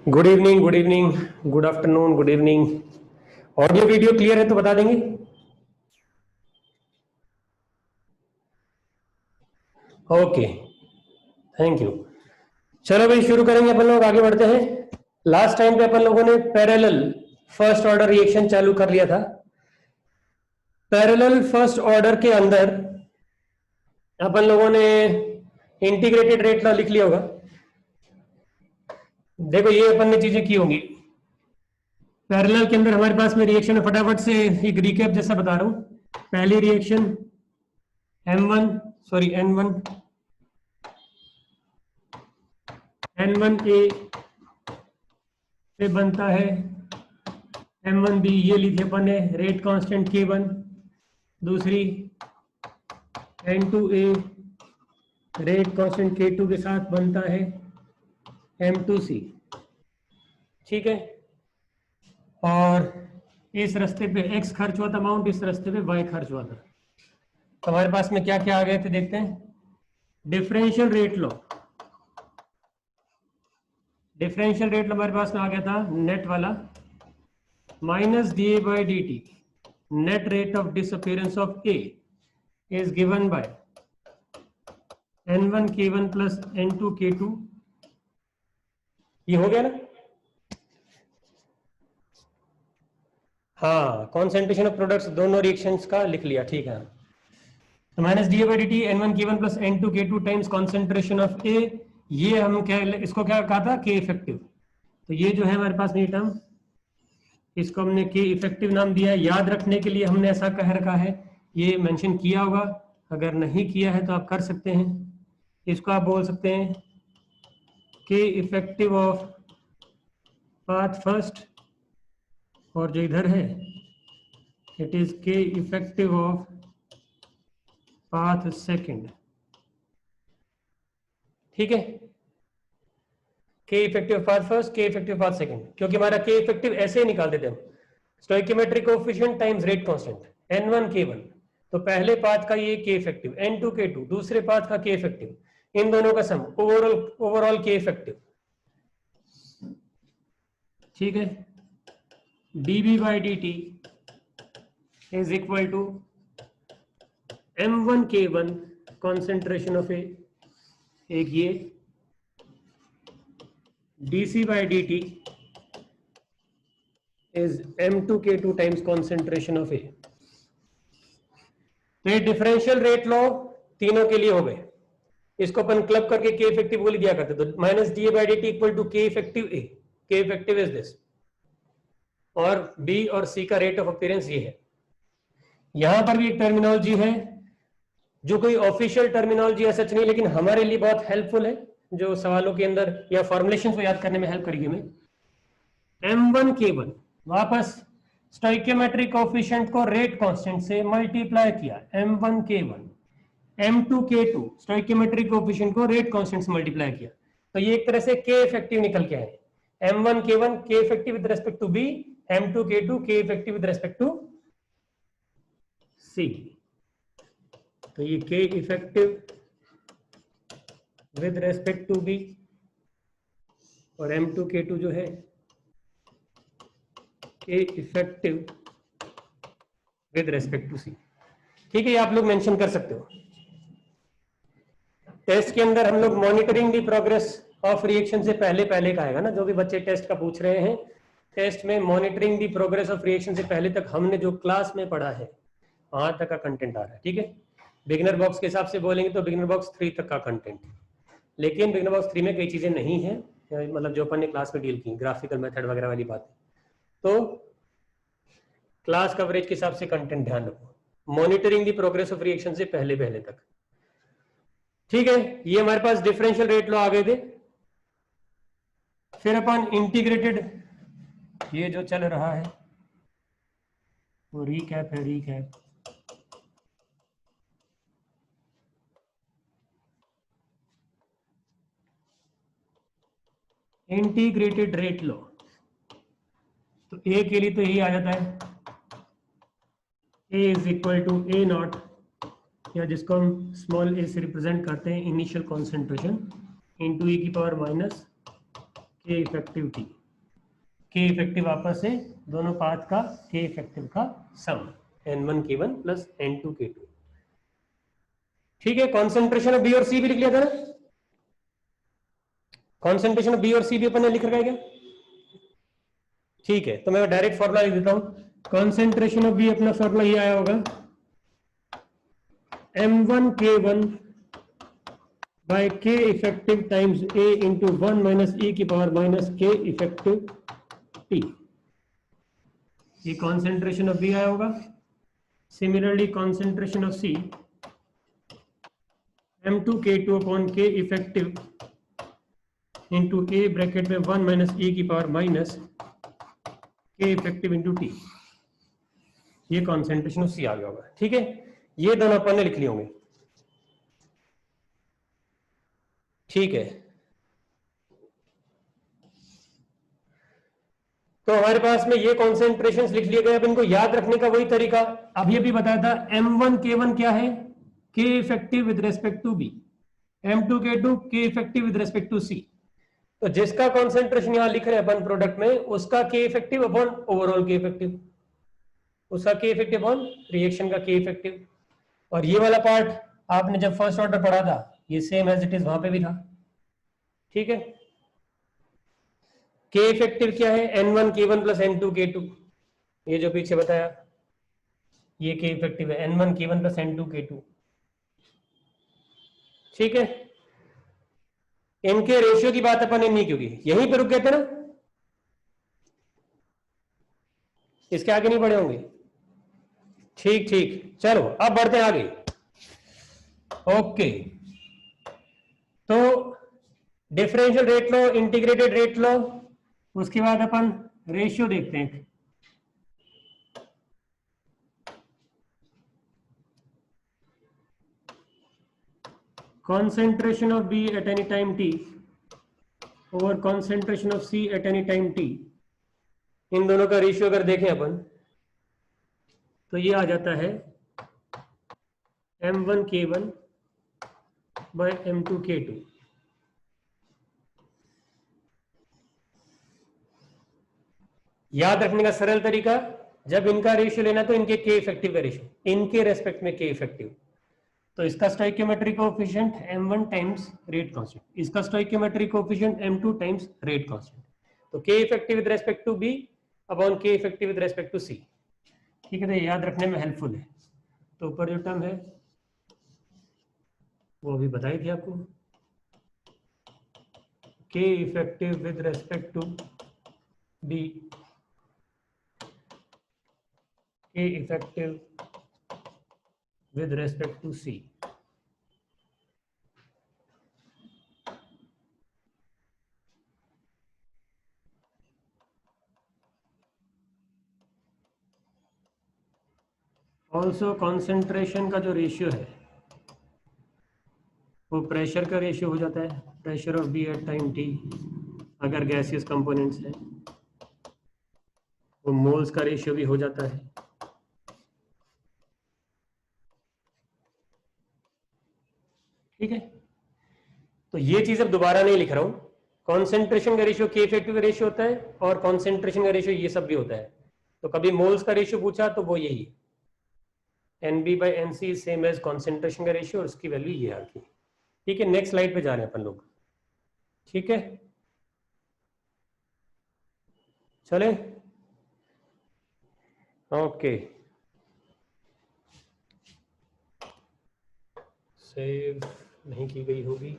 Good evening, good evening, good afternoon, good evening. Audio video clear है तो बता देंगे। Okay, thank you. चलो भाई शुरू करेंगे, अपन लोग आगे बढ़ते हैं। लास्ट टाइम पे अपन लोगों ने पैरेलल फर्स्ट ऑर्डर रिएक्शन चालू कर लिया था। पैरेलल फर्स्ट ऑर्डर के अंदर अपन लोगों ने इंटीग्रेटेड रेट लॉ लिख लिया होगा। देखो ये अपन ने चीजें की होंगी। पैरेलल के अंदर हमारे पास में रिएक्शन है, फटाफट से एक रिकैप जैसा बता रहा हूं। पहली रिएक्शन N1A से बनता है M1B, ये लिखे अपन ने रेट कांस्टेंट K1। दूसरी N2A रेट कांस्टेंट K2 के साथ बनता है M2C, ठीक है। और इस रास्ते पे X खर्च हुआ था अमाउंट, इस रास्ते पे Y खर्च हुआ था। तो हमारे पास में क्या क्या आ गए थे देखते हैं। डिफरेंशियल रेट लो हमारे पास में आ गया था नेट वाला, minus DA by DT net rate of disappearance of A is given by N1 K1 plus N2 K2। ये हो गया ना। हाँ, कॉन्सेंट्रेशन ऑफ प्रोडक्ट्स दोनों रिएक्शंस का लिख लिया, ठीक है। तो minus DA by DT N1 K1 plus N2 K2 times concentration of A, ये हम क्या इसको क्या कहा था, K इफेक्टिव। तो ये जो है हमारे पास में टर्म, इसको हमने K इफेक्टिव नाम दिया है। याद रखने के लिए हमने ऐसा कह रखा है, ये मेंशन किया होगा, अगर नहीं किया है तो आप कर सकते हैं। इसको आप बोल सकते हैं K effective of path first, और जो इधर है it is K effective of path second, ठीक है। K effective path first, K effective path second, क्योंकि हमारा K इफेक्टिव ऐसे ही निकाल देते हम, stoichiometric coefficient times rate constant N1 K1। तो पहले पाथ का ये K इफेक्टिव, N2 K2 दूसरे पाथ का K इफेक्टिव, इन दोनों का सम ओवरऑल K इफेक्टिव, ठीक है। dB by dt is equal to M1 K1 concentration of A, एक ये dC by dt is M2 K2 times concentration of A। तो ये डिफरेंशियल रेट लॉ तीनों के लिए हो गए। इसको अपन क्लब करके K इफेक्टिव को लिख दिया करते, तो minus DA by dt equal to K effective A। K effective is this, और B और C का रेट ऑफ अपीयरेंस ये है। यहां पर भी एक टर्मिनोलॉजी है जो कोई ऑफिशियल टर्मिनोलॉजी है सच नहीं, लेकिन हमारे लिए बहुत हेल्पफुल है, जो सवालों के अंदर या फॉर्मुलेशन को याद करने में हेल्प करेगी हमें। M1 K1 वापस स्टोइकियोमेट्रिक कोएफिशिएंट को रेट कांस्टेंट से मल्टीप्लाई किया, M1 K1, M2 K2 stoichiometric coefficient को रेट कांस्टेंट से मल्टीप्लाई किया, तो ये एक तरह से K इफेक्टिव निकल के आए। M1 K1 K effective with respect to B, M2 K2 K effective with respect to C। तो ये K effective with respect to B और M2 K2 जो है K effective with respect to C, ठीक है। ये आप लोग मेंशन कर सकते हो। टेस्ट के अंदर हम लोग monitoring the progress of reaction से पहले का आएगा ना, जो भी बच्चे टेस्ट का पूछ रहे हैं, टेस्ट में monitoring the progress of reaction से पहले तक हमने जो क्लास में पढ़ा है वहां तक का कंटेंट आ रहा है, ठीक है। बिगिनर बॉक्स के हिसाब से बोलेंगे तो बिगिनर बॉक्स 3 तक का कंटेंट, लेकिन बिगिनर बॉक्स 3 में कई चीजें नहीं है, मतलब जो अपन ने क्लास में डील की, ग्राफिकल मेथड वगैरह वाली बात, तो क्लास कवरेज के हिसाब से कंटेंट ध्यान रखो, monitoring the progress of reaction से पहले तक, ठीक है। ये हमारे पास डिफरेंशियल रेट लॉ आ गए थे। फिर अपन इंटीग्रेटेड, ये जो चल रहा है वो रीकैप है, रीकैप इंटीग्रेटेड रेट लॉ, तो ए के लिए तो यही आ जाता है, A is equal to A naught, या जिसको हम स्मॉल ए से रिप्रेजेंट करते हैं, इनिशियल कॉन्सेंट्रेशन इनटू ई की power minus K effective T. के इफेक्टिव आपस से दोनों पाथ का के इफेक्टिव का सम N1 K1 plus N2 K2। ठीक है, कॉन्सेंट्रेशन ऑफ बी और सी भी लिख लिया था ना, कॉन्सेंट्रेशन ऑफ बी और सी भी अपन ने लिख रखा है क्या? ठीक है, तो मैं डायरेक्ट फॉर्मूला लिख देता हूं। कॉन्सेंट्रेशन ऑफ बी अपना फॉर्मूला ये आया होगा M1 K1 by K effective times A into 1 minus E की power minus K effective T। ये कॉन्सेंट्रेशन ऑफ बी आया होगा। Similarly concentration of C M2 K2 upon K effective into A bracket में 1 minus E की power minus K effective into T। ये concentration of C आ गया होगा। ठीक है, ये दोनों अपन ने लिख लिए होंगे। ठीक है, तो हमारे पास में ये कॉन्सेंट्रेशंस लिख लिए गए। अब इनको याद रखने का वही तरीका अभी अभी बताया था। M1 K1 क्या है? K effective with respect to B। M2 K2 K effective with respect to C। तो जिसका कॉन्सेंट्रेशन यहां लिख रहे हैं अपन प्रोडक्ट में, उसका K effective upon overall K effective, उसका K इफेक्टिव अपॉन रिएक्शन का K इफेक्टिव। और ये वाला पार्ट आपने जब फर्स्ट ऑर्डर पढ़ा था, ये सेम एज इट इज वहां पे भी था। ठीक है, K इफेक्टिव क्या है? N1 K1 plus N2 K2। ये जो पीछे बताया ये K इफेक्टिव है N1 K1 plus N2 K2। ठीक है, इनके रेशियो की बात अपन ने नहीं क्योंकि यहीं पे रुक गए थे ना, इसके आगे नहीं बढ़े होंगे। ठीक ठीक, चलो अब बढ़ते हैं आगे। ओके, तो डिफरेंशियल रेट लो, इंटीग्रेटेड रेट लो, उसके बाद अपन रेशियो देखते हैं। concentration of B at any time t over concentration of C at any time t, इन दोनों का रेशियो अगर देखें अपन तो ये आ जाता है M1 K1 by M2 K2। याद रखने का सरल तरीका, जब इनका रेशियो लेना तो इनके K इफेक्टिव का रेशियो, इनके रेस्पेक्ट में K इफेक्टिव। तो इसका stoichiometry coefficient M1 times rate constant, इसका stoichiometry coefficient M2 times rate constant. तो K effective with respect to B upon K effective with respect to C। ठीक है, तो याद रखने में हेल्पफुल है। तो ऊपर जो टर्म है वो अभी बताई थी आपको, K effective with respect to B, K effective with respect to C। Also concentration का जो रेशियो है वो प्रेशर का रेशियो हो जाता है, pressure of B at time T अगर गैसियस कंपोनेंट्स है, वो मोल्स का रेशियो भी हो जाता है। ठीक है, तो ये चीज अब दोबारा नहीं लिख रहा हूं। कॉन्सेंट्रेशन का रेशियो के इफेक्टिव का रेशियो होता है और कॉन्सेंट्रेशन का रेशियो ये सब भी होता है। तो कभी मोल्स का रेशियो पूछा तो वो यही NB by NC same as concentration का रेशियो और उसकी वैल्यू ये आ गई। ठीक है, नेक्स्ट स्लाइड पे जा रहे हैं अपन लोग। ठीक है, चले ओके, सेव नहीं की गई होगी।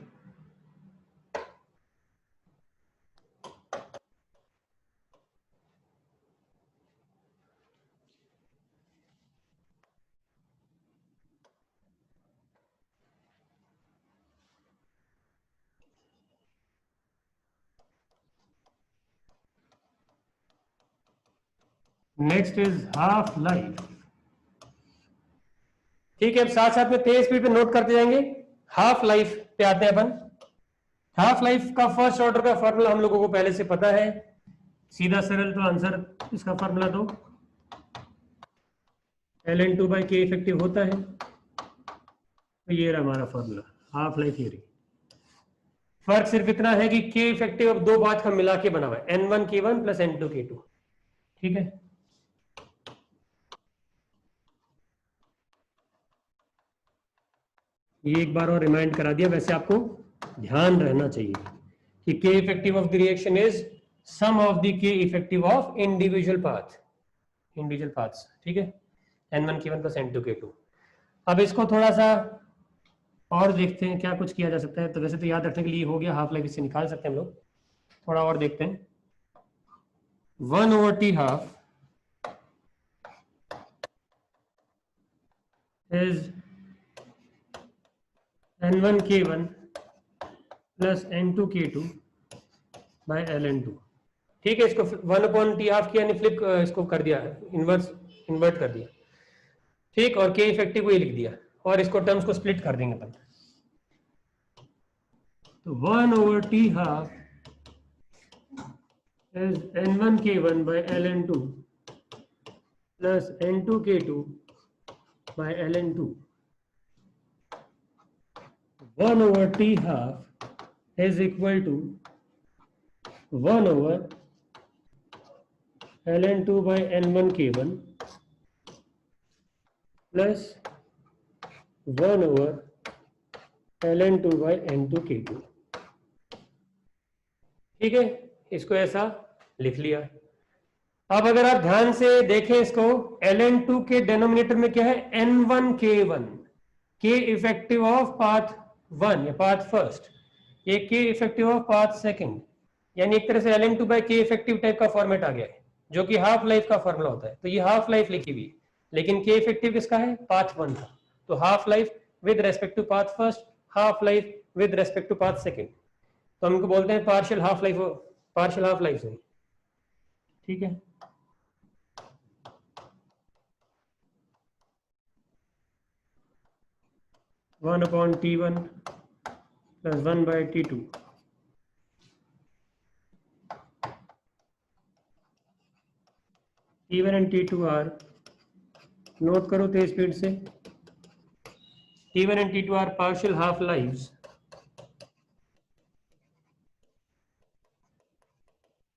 Next is half life. ठीक है, अब साथ साथ में तेज स्पीड पे नोट करते जाएंगे। हाफ लाइफ पे आते हैं अपन। हाफ लाइफ का फर्स्ट ऑर्डर का फॉर्मूला हम लोगों को पहले से पता है, सीधा सरल, तो आंसर इसका फॉर्मूला दो ln2 by K इफेक्टिव होता है। तो ये रहा हमारा फॉर्मूला हाफ लाइफ थियरी। फर्क सिर्फ इतना है कि के इफेक्टिव अब दो पाथ का मिला के बना हुआ है, N1K1 प्लस N2K2, ठीक है। ये एक बार और रिमाइंड करा दिया, वैसे आपको ध्यान रहना चाहिए कि K effective of the reaction is sum of the K effective of individual paths, ठीक है, N1K1 प्लस N2K2। अब इसको थोड़ा सा और देखते हैं क्या कुछ किया जा सकता है। तो वैसे तो याद रखने के लिए हो गया, हाफ लाइफ इससे निकाल सकते हैं हम लोग। थोड़ा और देखते हैं। 1/T half is N1K1 plus N2K2 bye ln2, ठीक है। इसको 1/T हाफ किया, यानी फ्लिप इसको कर दिया, इन्वर्ट कर दिया, ठीक। और के इफेक्टिव को ये लिख दिया, और इसको टर्म्स को स्प्लिट कर देंगे अपन। तो 1/T half is N1K1 by ln2 plus N2K2 by ln2. 1/T half is equal to 1/ln2 by N1K1 plus 1/ln2 by N2K2, ठीक है। इसको ऐसा लिख लिया। अब अगर आप ध्यान से देखें इसको, ln2 के डिनोमिनेटर में क्या है, N1K1, के इफेक्टिव ऑफ पाथ 1 या पाथ फर्स्ट, ये के इफेक्टिव ऑफ पाथ सेकंड, यानी एक तरह से ln2 बाय के इफेक्टिव टाइप का फॉर्मेट आ गया है, जो कि हाफ लाइफ का फॉर्मूला होता है। तो ये हाफ लाइफ लिखी हुई, लेकिन के इफेक्टिव किसका है, पाथ 1 का। तो half life with respect to path first, half life with respect to path second. तो हम इनको बोलते हैं पार्शियल हाफ लाइफ से, ठीक है। One upon T1 plus 1/T2, T1 and T2 are, note करो तेज स्पीड से, T1 and T2 are partial half lives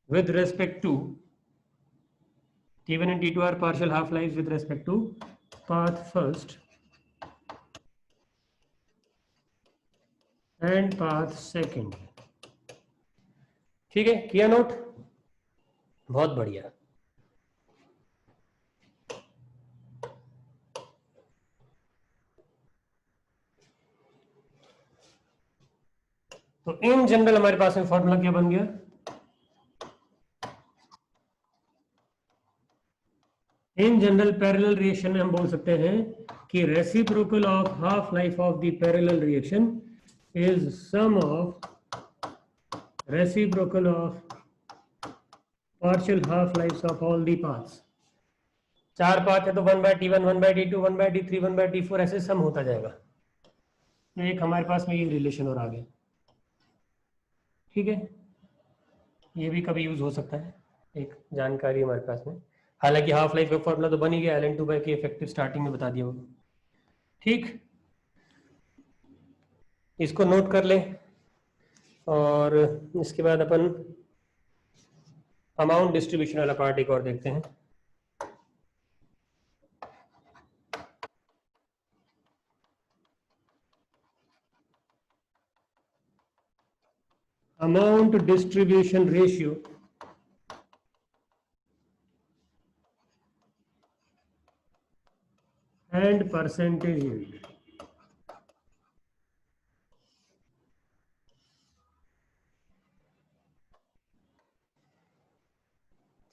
with respect to T1 and T2 are partial half lives with respect to path first and path second, ठीक है। किया note, बहुत बढ़िया। तो in general हमारे पास में फॉर्मूला क्या बन गया, इन जनरल पैरेलल रिएक्शन में हम बोल सकते हैं कि reciprocal of half life of the parallel reaction is sum of reciprocal of partial half life of all the paths. 4 path है तो 1/T1, 1/T2, 1/T3, 1/T4 ऐसे सम होता जाएगा। तो एक हमारे पास में ये रिलेशन और आ गया, ठीक है। ये भी कभी यूज हो सकता है, एक जानकारी हमारे पास में। हालांकि हाफ लाइफ का फॉर्मूला तो बन ही गया, ln2 बाय के इफेक्टिव स्टार्टिंग में बता दिया होगा, ठीक। इसको नोट कर ले, और इसके बाद अपन अमाउंट डिस्ट्रीब्यूशन वाला पार्ट एक और देखते हैं। Amount distribution ratio and percentage yield,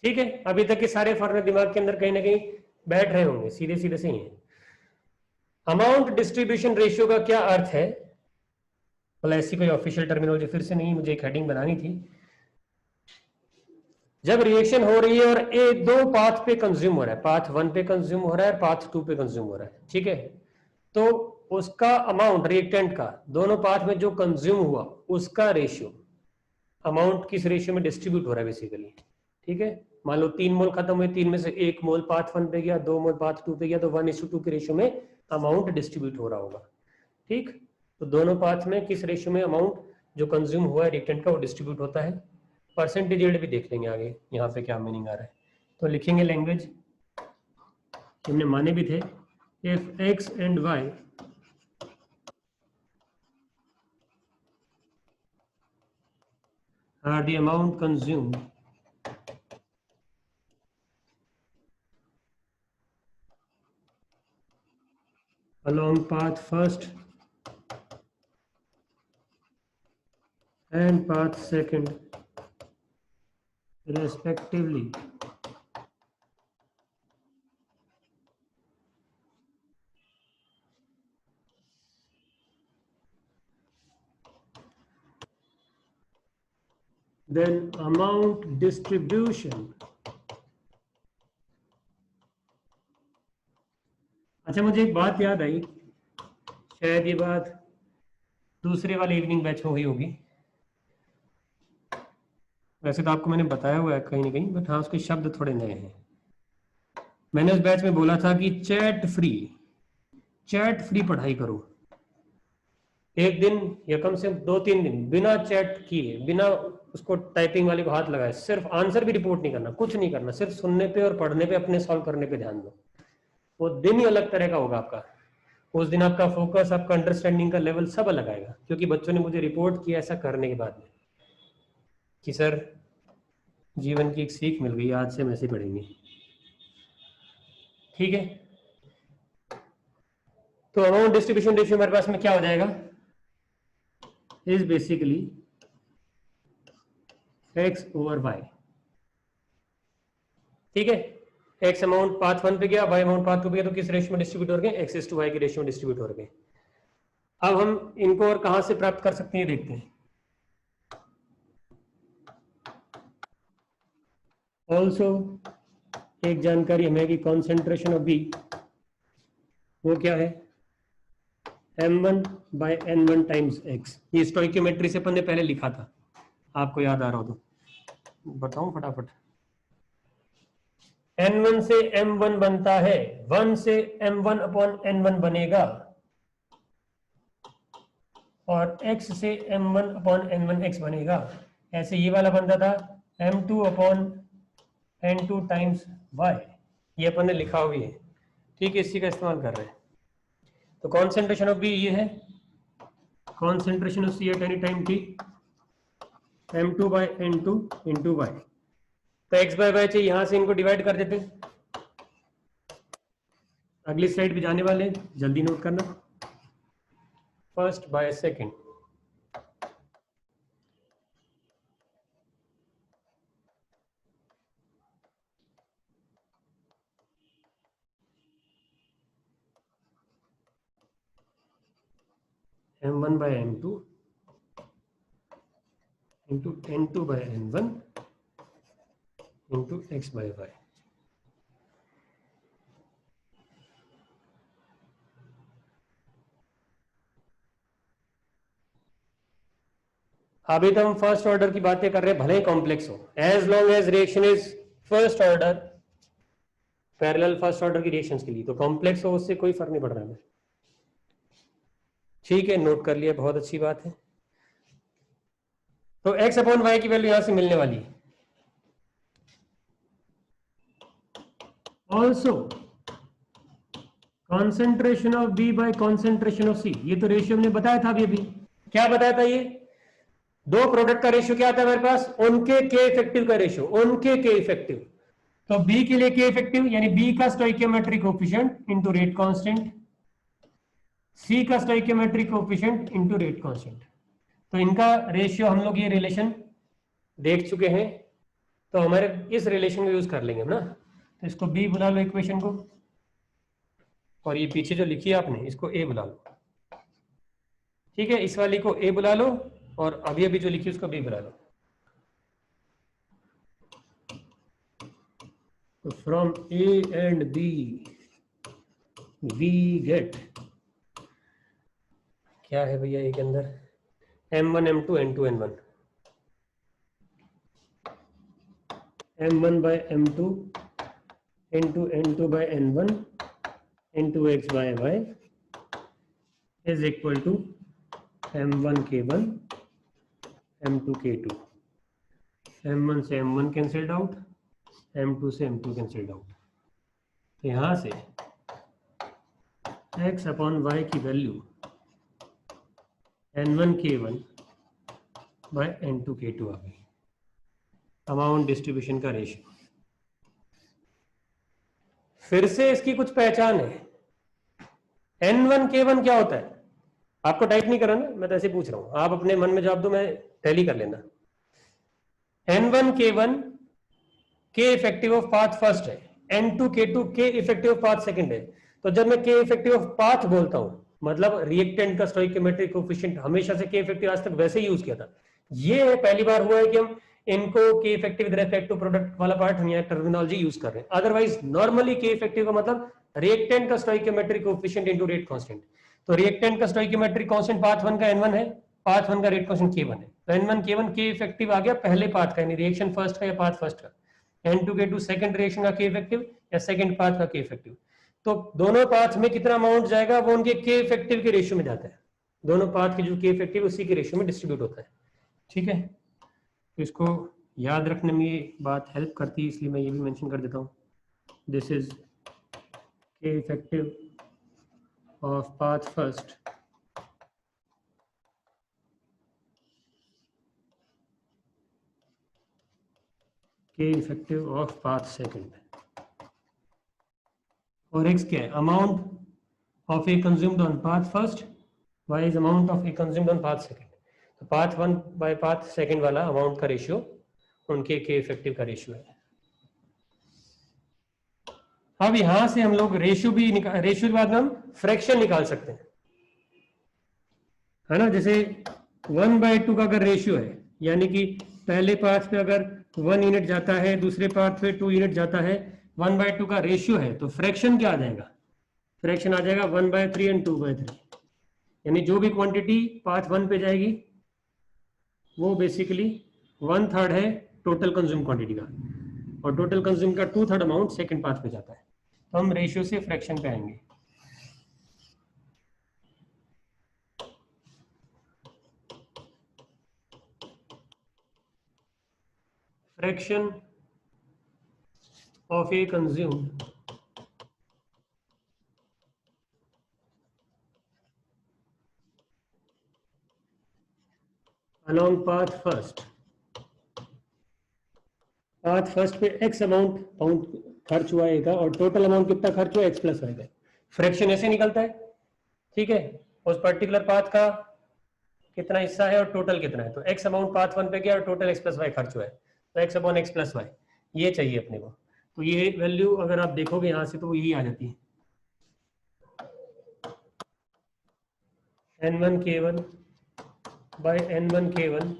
ठीक है। अभी तक के सारे फॉर्मूले दिमाग के अंदर कहीं ना कहीं बैठ रहे होंगे, सीधे सीधे से ही है। अमाउंट डिस्ट्रीब्यूशन रेशियो का क्या अर्थ है, मतलब ऐसी कोई ऑफिशियल टर्मिनोलॉजी फिर से नहीं, मुझे एक हेडिंग बनानी थी। जब रिएक्शन हो रही है और ए दो पाथ पे कंज्यूम हो रहा है, पाथ 1 पे कंज्यूम हो रहा है और पाथ 2 पे कंज्यूम हो रहा है, ठीक है। तो उसका अमाउंट रिएक्टेंट का दोनों पाथ में जो कंज्यूम हुआ उसका रेशियो, अमाउंट किस रेशियो में डिस्ट्रीब्यूट हो रहा है बेसिकली, ठीक है। मान लो 3 मोल खत्म हुए, 3 में से 1 मोल पाथ 1 पे गया, 2 मोल पाथ 2 पे गया, तो 1:2 के रेशियो में अमाउंट डिस्ट्रीब्यूट हो रहा होगा, ठीक। तो दोनों पाथ में किस रेशियो में अमाउंट जो कंज्यूम हुआ है रिएक्टेंट का वो डिस्ट्रीब्यूट होता है। परसेंटेज यील्ड भी देख लेंगे आगे यहाँ पे क्या मीनिंग आ रहा है। तो लिखेंगे लैंग्वेज, हमने माने भी थे, if X and Y are the amount consumed along path first and path second respectively, then amount distribution। अच्छा, मुझे एक बात याद आई, शायद ये बात दूसरे वाले इवनिंग बैच में हुई होगी, वैसे तो आपको मैंने बताया हुआ है कहीं ना कहीं, बट हाँ उसके शब्द थोड़े नए हैं। मैंने उस बैच में बोला था कि चैट फ्री पढ़ाई करो, एक दिन या कम से कम 2-3 दिन बिना चैट किए, बिना उसको टाइपिंग वाले को हाथ लगाए, सिर्फ आंसर भी रिपोर्ट नहीं करना, कुछ नहीं करना, सिर्फ सुनने पे और पढ़ने पे, अपने सॉल्व करने पे ध्यान दो। वो दिन ही अलग तरह का होगा आपका, उस दिन आपका फोकस, आपका अंडरस्टैंडिंग का लेवल सब अलग आएगा। क्योंकि बच्चों ने मुझे रिपोर्ट किया ऐसा करने के बाद में कि सर जीवन की एक सीख मिल गई, आज से हम ऐसे पढ़ेंगे। ठीक है, तो अमाउंट डिस्ट्रीब्यूशन रेशियो हमारे पास में क्या हो जाएगा, is basically x over y। ठीक है, x अमाउंट पाथ 1 पे गया, y अमाउंट पाथ 2 पे गया, तो किस रेशियो में डिस्ट्रीब्यूट हो गए, x to y के रेशियो में डिस्ट्रीब्यूट हो गए। अब हम इनको और कहां से प्राप्त कर सकते हैं देखते हैं। ऑल्सो एक जानकारी हमें कि कॉन्सेंट्रेशन ऑफ B वो क्या है, m1/n1 टाइम्स x। ये स्टोइकियोमेट्री से अपन ने पहले लिखा था, आपको याद आ रहा हो तो बताऊं फटाफट। n1 से m1 बनता है, 1 से m1/n1 बनेगा, और x से m1/n1x बनेगा। ऐसे ये वाला बनता था m2/n2 टाइम्स y, ये अपन ने लिखा हुआ है। ठीक है, इसी का इस्तेमाल कर रहे हैं। तो कॉन्सेंट्रेशन ऑफ B ये है, concentration of C eight any time t m2/n2 into y। तो x/y चाहिए, यहां से इनको डिवाइड कर देते हैं। अगली स्लाइड पे जाने वाले, जल्दी नोट करना, first by second. m1/m2 into n2/n1 into x/y। अभी तो हम फर्स्ट ऑर्डर की बातें कर रहे हैं, भले ही कॉम्प्लेक्स हो, as long as reaction is first order, parallel first order की रिएक्शंस के लिए, तो कॉम्प्लेक्स हो उससे कोई फर्क नहीं पड़ रहा है। ठीक है, नोट कर लिया, बहुत अच्छी बात है। तो x/y की वैल्यू यहां से मिलने वाली है। Also concentration of B bye concentration of C, ये तो रेशियो हमने बताया था अभी। क्या बताया था, ये दो प्रोडक्ट का रेशियो क्या आता है हमारे पास, उनके के इफेक्टिव का रेशियो, उनके के इफेक्टिव। तो B के लिए के इफेक्टिव यानी B का stoichiometric coefficient into rate constant, C का stoichiometric coefficient into rate constant. तो इनका रेशियो हम लोग ये रिलेशन देख चुके हैं, तो हमारे इस रिलेशन को यूज कर लेंगे ना। तो इसको B बुला लो इक्वेशन को, और ये पीछे जो लिखी है आपने इसको A बुला लो। ठीक है, इस वाली को A बुला लो, और अभी अभी जो लिखी उसको B बुला लो। तो from A and B we get, क्या है भैया A के अंदर, m1 m2 n2 n1, m1/m2 into n2/n1 into x/y is equal to m1 k1 M2K2, M1 से M1 कैंसिल्ड आउट, M2 से M2 कैंसिल्ड आउट। तो यहाँ से x अपॉन y की वैल्यू N1K1 बाय N2K2 आ गई। Amount distribution का ratio. फिर से इसकी कुछ पहचान है। N1K1 क्या होता है? आपको टाइप नहीं करा ना, मैं तो ऐसे पूछ रहा हूं, आप अपने मन में जवाब दो, मैं टैली कर लेना। N1K1 K effective of path first है, N2K2 K effective of path second है। तो जब मैं K इफेक्टिव ऑफ पाथ बोलता हूं, मतलब रिएक्टेंट का स्टोइकियोमेट्रिक कोएफिशिएंट हमेशा से K इफेक्टिव आज तक वैसे ही यूज किया था। ये पहली बार हुआ है कि हम इनको K effective with respect to product वाला पार्ट हम यहाँ टर्मिनोलॉजी यूज कर रहे हैं। अदरवाइज नॉर्मली K इफेक्टिव का मतलब रिएक्टेंट का stoichiometric coefficient into rate constant. तो रिएक्टेंट का स्टोइकियोमेट्रिक कांस्टेंट पाथ 1 का N1 है, पाथ 1 का रेट कांस्टेंट K1 है। तो N1 K1 K इफेक्टिव आ गया पहले पाथ का, यानी रिएक्शन फर्स्ट का या पाथ फर्स्ट का। N2K2 सेकंड रिएक्शन का K इफेक्टिव या सेकंड पाथ का K इफेक्टिव। तो दोनों पाथ में कितना अमाउंट जाएगा वो उनके K इफेक्टिव के रेशियो में जाता है। दोनों पाथ के जो K इफेक्टिव उसी के रेशियो में डिस्ट्रीब्यूट होता है। ठीक है, तो इसको याद रखने में ये बात हेल्प करती है, इसलिए मैं ये भी मेंशन कर देता हूँ। This is K effective of path first K effective of path second, और x क्या है? Amount of A consumed on path first, y is amount of A consumed on path second. तो पाथ 1 बाय पाथ सेकंड वाला amount का ratio उनके K effective का ratio है। अब यहां से हम लोग रेशियो के बाद में हम फ्रैक्शन निकाल सकते हैं, है ना। जैसे 1/2 का अगर रेशियो है, यानी कि पहले पाथ पे अगर 1 यूनिट जाता है, दूसरे पाथ पे 2 यूनिट जाता है, 1/2 का रेशियो है, तो फ्रैक्शन क्या आ जाएगा? फ्रैक्शन आ जाएगा 1/3 एंड 2/3, यानी जो भी क्वांटिटी पाथ 1 पे जाएगी वो बेसिकली 1/3 है टोटल कंज्यूम क्वांटिटी का, और टोटल कंज्यूम का 2/3 अमाउंट सेकंड पाथ पे जाता है। तो हम रेशियो से फ्रैक्शन पे आएंगे। Fraction of A consumed along path first, path first पे x अमाउंट खर्च हुआ है और टोटल अमाउंट कितना खर्च हुआ x प्लस वाई का। फ्रैक्शन ऐसे निकलता है, ठीक है, उस पर्टिकुलर पाथ का कितना हिस्सा है और टोटल कितना है। तो x अमाउंट पाथ 1 पे गया और टोटल x प्लस वाई खर्च हुआ है, तो x upon x plus Y ये चाहिए अपने को। तो ये वैल्यू अगर आप देखोगे यहाँ से तो यही आ जाती है, N1K1 bye N1K1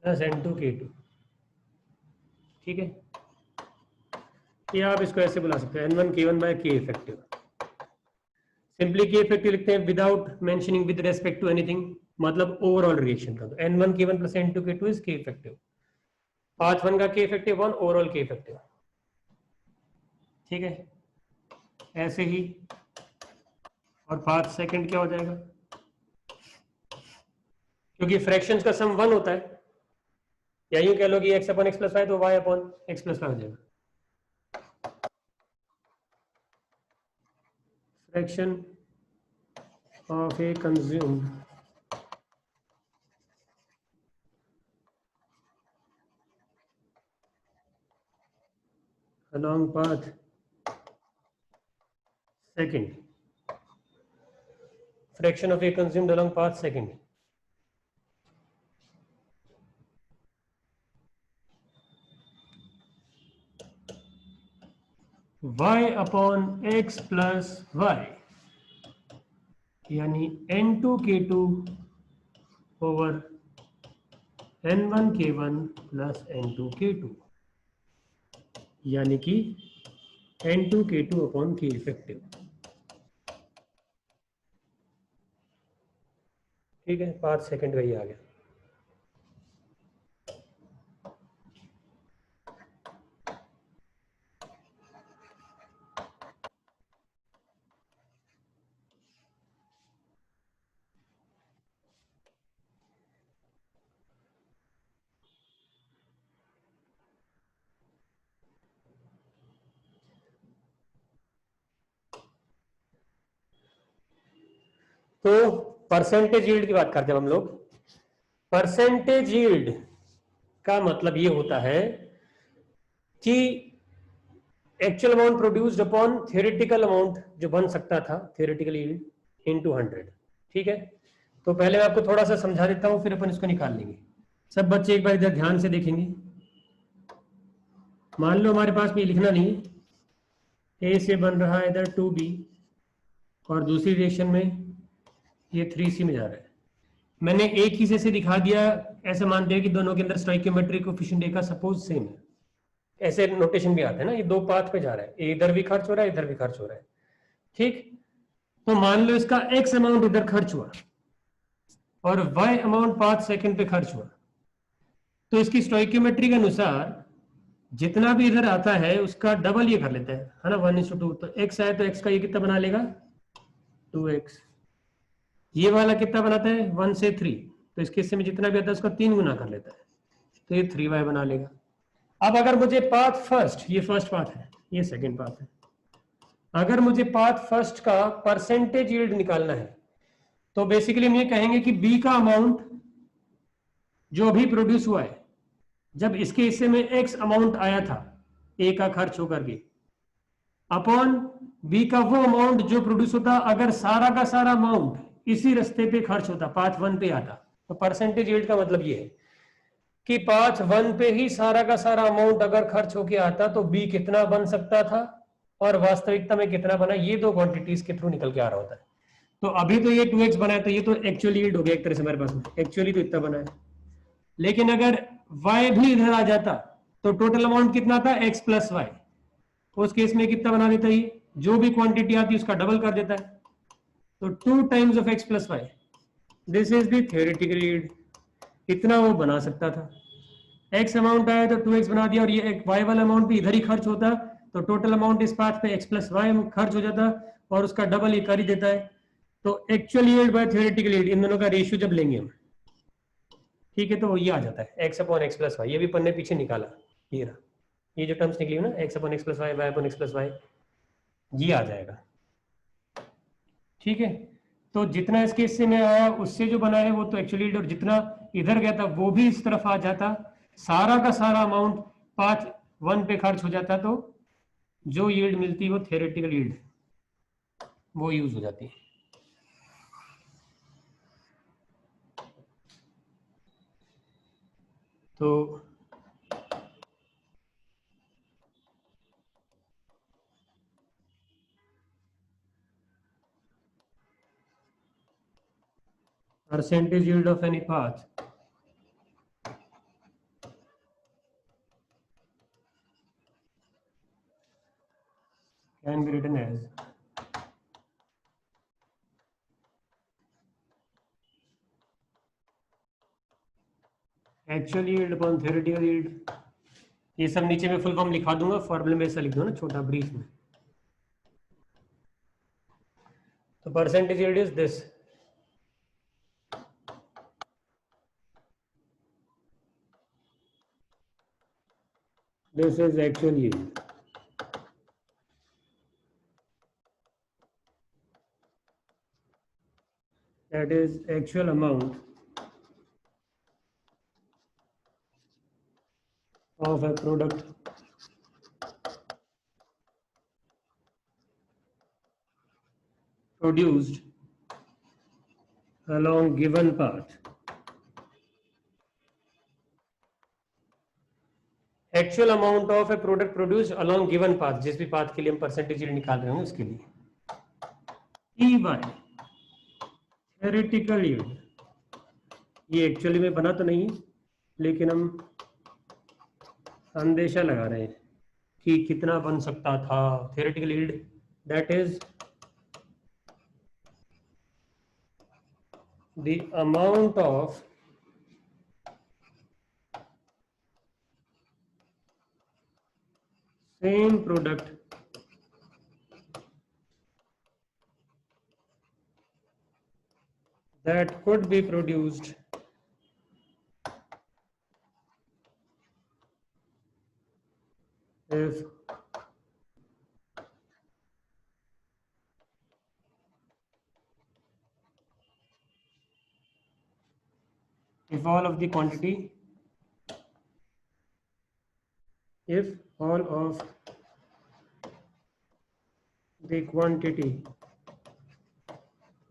plus N2K2। ठीक है, या आप इसको ऐसे बुला सकते हैं N1K1 by K effective. Simply K effective लिखते हैं without mentioning with respect to anything, मतलब ओवरऑल रिएक्शन का। तो N1K1 plus N2K2 is K effective, path 1 का K effective 1, overall K effective. ठीक है, ऐसे ही, और पाथ सेकंड क्या हो जाएगा, क्योंकि फ्रैक्शंस का सम 1 होता है, या यूं कह लो कि x upon x plus Y, तो y upon x plus Y हो जाएगा। Fraction of A consumed along path second, fraction of A consumed along path second, y upon x plus y, यानी N2K2 over N1K1 plus N2K2, यानी कि N2K2 upon K effective. ठीक है, path second का ही आ गया। तो परसेंटेज यील्ड की बात करते हैं हम लोग। परसेंटेज यील्ड का मतलब ये होता है कि actual amount produced upon theoretical amount जो बन सकता था, थियोरेटिकल यील्ड इनटू 100। ठीक है, तो पहले मैं आपको थोड़ा सा समझा देता हूं, फिर अपन इसको निकाल लेंगे। सब बच्चे एक बार इधर ध्यान से देखेंगे। मान लो हमारे पास में लिखना नहीं है, ए से बन रहा है इधर 2b और दूसरी डायरेक्शन में ये 3c में जा रहा है। मैंने एक ही से दिखा दिया, ऐसे मानते हैं कि दोनों के अंदर स्टोइकियोमेट्रिक कोएफिशिएंट ए का सपोज सेम है। ऐसे नोटेशन भी आते हैं ना, ये दो पाथ पे जा रहा है, इधर भी खर्च हो रहा है, इधर भी खर्च हो रहा है। ठीक, तो मान लो इसका x अमाउंट इधर खर्च हुआ और y अमाउंट 5 सेकंड पे खर्च हुआ, तो इसकी स्टोइकियोमेट्री के अनुसार जितना भी इधर आता है उसका डबल ये कर लेता है ना, 1:2। तो x आए तो x का ये कितना बना लेगा, 2x। ये वाला कितना बनाता है, 1 से 3, तो इसके हिस्से में जितना भी आता है उसका 3 गुना कर लेता है, तो ये 3y बना लेगा। अब अगर मुझे पाथ फर्स्ट, ये फर्स्ट पाथ है, ये सेकंड पाथ है, अगर मुझे पाथ फर्स्ट का परसेंटेज यील्ड निकालना है तो बेसिकली हम ये कहेंगे कि बी का अमाउंट जो अभी प्रोड्यूस हुआ है, जब इसके हिस्से में एक्स अमाउंट आया था ए का खर्च होकर के, अपॉन बी का वो अमाउंट जो प्रोड्यूस होता अगर सारा का सारा अमाउंट इसी रास्ते पे खर्च होता, पाथ 1 पे आता। तो परसेंटेज यील्ड का मतलब ये है कि पाथ 1 पे ही सारा का सारा अमाउंट अगर खर्च होके आता तो बी कितना बन सकता था और वास्तविकता में कितना बना, ये दो क्वांटिटीज के थ्रू निकल के आ रहा होता है। तो अभी तो ये 2x बना है, तो ये तो एक्चुअली यील्ड हो गया एक तरह से हमारे पास में, एक्चुअली तो इतना बना है। लेकिन अगर y भी इधर आ जाता तो टोटल अमाउंट कितना था, x प्लस वाई। उस केस में कितना बना देता है, जो भी क्वांटिटी आती है उसका डबल कर देता है, तो 2 times of x plus Y. This is the theoretical yield. इतना वो बना सकता था, x अमाउंट आया तो 2x बना दिया, और ये y वाला अमाउंट भी इधर ही खर्च होता तो टोटल अमाउंट इस पाथ पे x प्लस वाई खर्च हो जाता और उसका डबल ये कर ही देता है। तो actual yield by theoretical yield, इन दोनों का रेशियो जब लेंगे हम, ठीक है, तो ये आ जाता है x upon x plus Y. ये भी पन्ने पीछे निकाला, ये रहा, ये जो टर्म्स निकली ना, x upon x plus y, y upon x plus Y, ये आ जाएगा। ठीक है, तो जितना इसके हिस्से में आया उससे जो बना है वो तो एक्चुअली यील्ड, और जितना इधर गया था वो भी इस तरफ आ जाता, सारा का सारा अमाउंट पाथ 1 पे खर्च हो जाता, तो जो यील्ड मिलती है वो थियोरेटिकल यील्ड वो यूज हो जाती है। तो percentage yield of any path can be written as actual yield upon theoretical yield। ये सब नीचे में फुल फॉर्म लिखा दूंगा, फॉर्मूले में ऐसा लिख दो ना छोटा ब्रीफ में। तो percentage yield is this, this is actual yield, that is actual amount of a product produced along given path। Actual amount of A product produce along given path, जिस भी पाथ के लिए हम परसेंटेज यील्ड निकाल रहे होंगे उसके लिए। ई बाय थ्योरेटिकल यील्ड, ये एक्चुअली में बना तो नहीं लेकिन हम अंदेशा लगा रहे हैं कि कितना बन सकता था theoretical yield, that is the amount of same product that could be produced if if all of the quantity if all of the quantity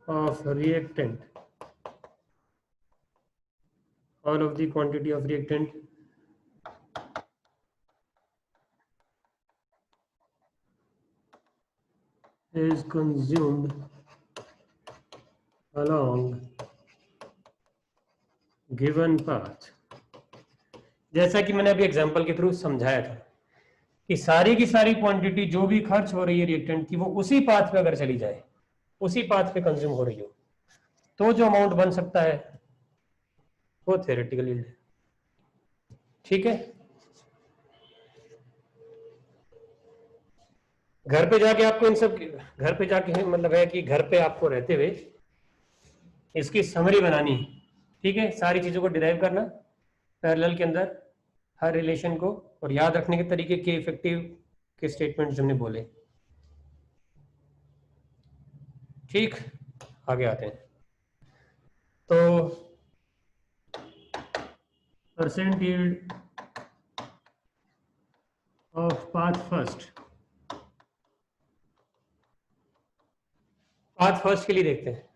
of reactant all of the quantity of reactant is consumed along given path। जैसा कि मैंने अभी example के through समझाया था कि सारी की सारी क्वांटिटी जो भी खर्च हो रही है रिएक्टेंट की वो उसी पाथ पे अगर चली जाए, उसी पाथ पे कंज्यूम हो रही हो, तो जो अमाउंट बन सकता है वो थ्योरेटिकल यील्ड है। ठीक है, घर पे जाके आपको इन सब घर पे जाके मतलब है कि घर पे आपको रहते हुए इसकी समरी बनानी है। ठीक है, सारी चीजों को डिराइव करना पैरेलल के अंदर हर रिलेशन को, और याद रखने के तरीके के इफेक्टिव के स्टेटमेंट्स हमने बोले। ठीक, आगे आते हैं। तो percent yield of path first, path first के लिए देखते हैं।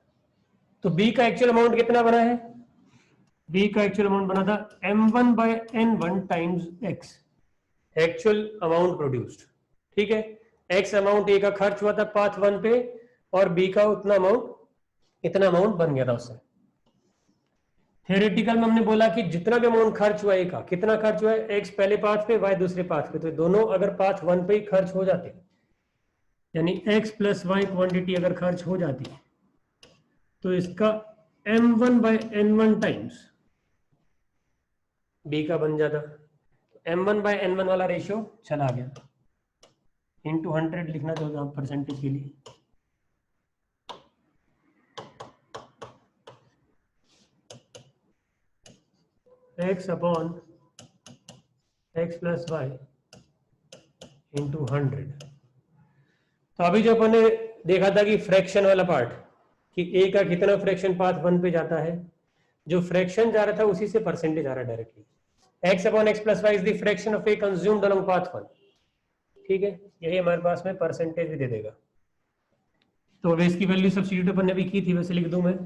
तो बी का एक्चुअल अमाउंट कितना बना है? बी का एक्चुअल अमाउंट बना था m1 by n1 times x, actual amount produced. ठीक है, x अमाउंट ए का खर्च हुआ था पाथ 1 पे, और बी का उतना अमाउंट, इतना अमाउंट बन गया था उससे। थ्योरेटिकल में हमने बोला कि जितना भी अमाउंट खर्च हुआ ए का, कितना खर्च हुआ है? x पहले पाथ पे, y दूसरे पाथ पे, तो दोनों अगर पाथ 1 पे ही खर्च हो जाते, यानी x प्लस y क्वांटिटी अगर खर्च हो जाती, तो इसका m1 by n1 times B का बन जाता। m1 by n1 वाला रेशियो चला गया, इंटू 100 लिखना चाहोगे आप परसेंटेज के लिए। x upon x plus y into 100। तो अभी जो अपन ने देखा था कि फ्रैक्शन वाला पार्ट, कि a का कितना फ्रैक्शन पाथ 1 पे जाता है, जो फ्रैक्शन जा रहा था उसी से परसेंटेज आ रहा है directly. x upon x plus y is the fraction of a consumed along path 1। ठीक है, यही हमारे पास में परसेंटेज भी दे देगा। तो अब इसकी वैल्यू सब्स्टिट्यूट अपन ने भी की थी, वैसे लिख दूं मैं।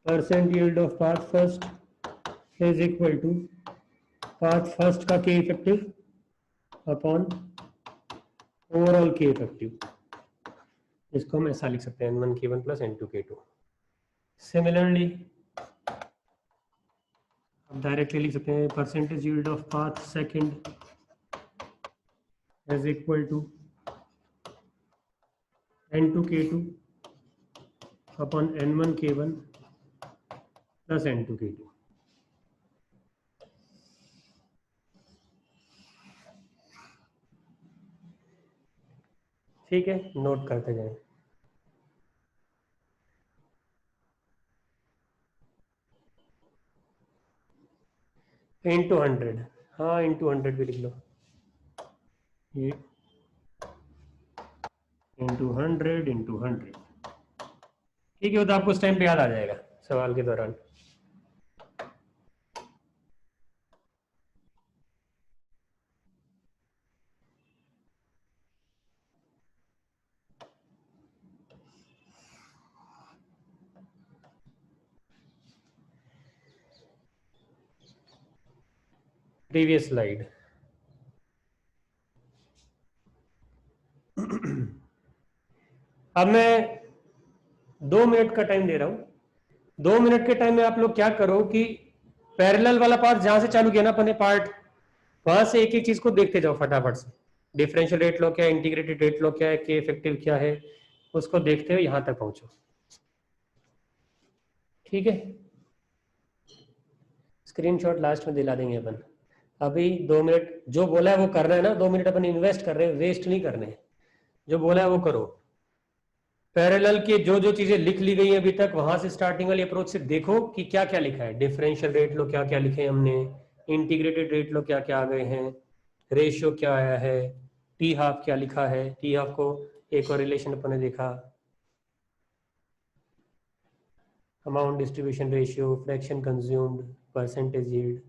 Percent yield of path first is equal to path first का के इफेक्टिव अपॉन ओवरऑल के इफेक्टिव। इसको हम ऐसा लिख सकते हैं n1 k1 plus n2 k2। Similarly अब डायरेक्टली लिख सकते हैं percentage yield of path second is equal to n2 k2 upon n1 k1 plus n2 k2। ठीक है, नोट करते जाएं। इंटू 100, हाँ इंटू 100 भी लिख लो, ये इंटू 100। ठीक है, वो तो आपको उस टाइम पे याद आ जाएगा सवाल के दौरान। Previous slide. अब मैं 2 मिनट का टाइम दे रहा हूं। 2 मिनट के टाइम में आप लोग क्या करो कि पैरेलल वाला पार्ट जहां से चालू किया ना अपने पार्ट, वहां से एक एक चीज को देखते जाओ फटाफट से। डिफरेंशियल रेट लॉ क्या है, इंटीग्रेटेड रेट लॉ क्या है, के इफेक्टिव क्या है, उसको देखते हुए यहां तक पहुंचो। ठीक है, स्क्रीनशॉट लास्ट में दिला देंगे अपन। अभी 2 मिनट जो बोला है वो करना है ना, 2 मिनट अपन इन्वेस्ट कर रहे हैं, वेस्ट नहीं करने हैं। जो बोला है वो करो। पैरेलल के जो जो चीजें लिख ली गई हैं अभी तक, वहां से स्टार्टिंग वाली अप्रोच से देखो कि क्या क्या लिखा है। डिफरेंशियल रेट लो क्या क्या लिखे हैं हमने, इंटीग्रेटेड रेट लो क्या क्या आ गए हैं, रेशियो क्या आया है, टी हाफ क्या लिखा है, टी हाफ को एक और रिलेशन अपन ने देखा, amount distribution ratio, fraction consumed, percentage yield.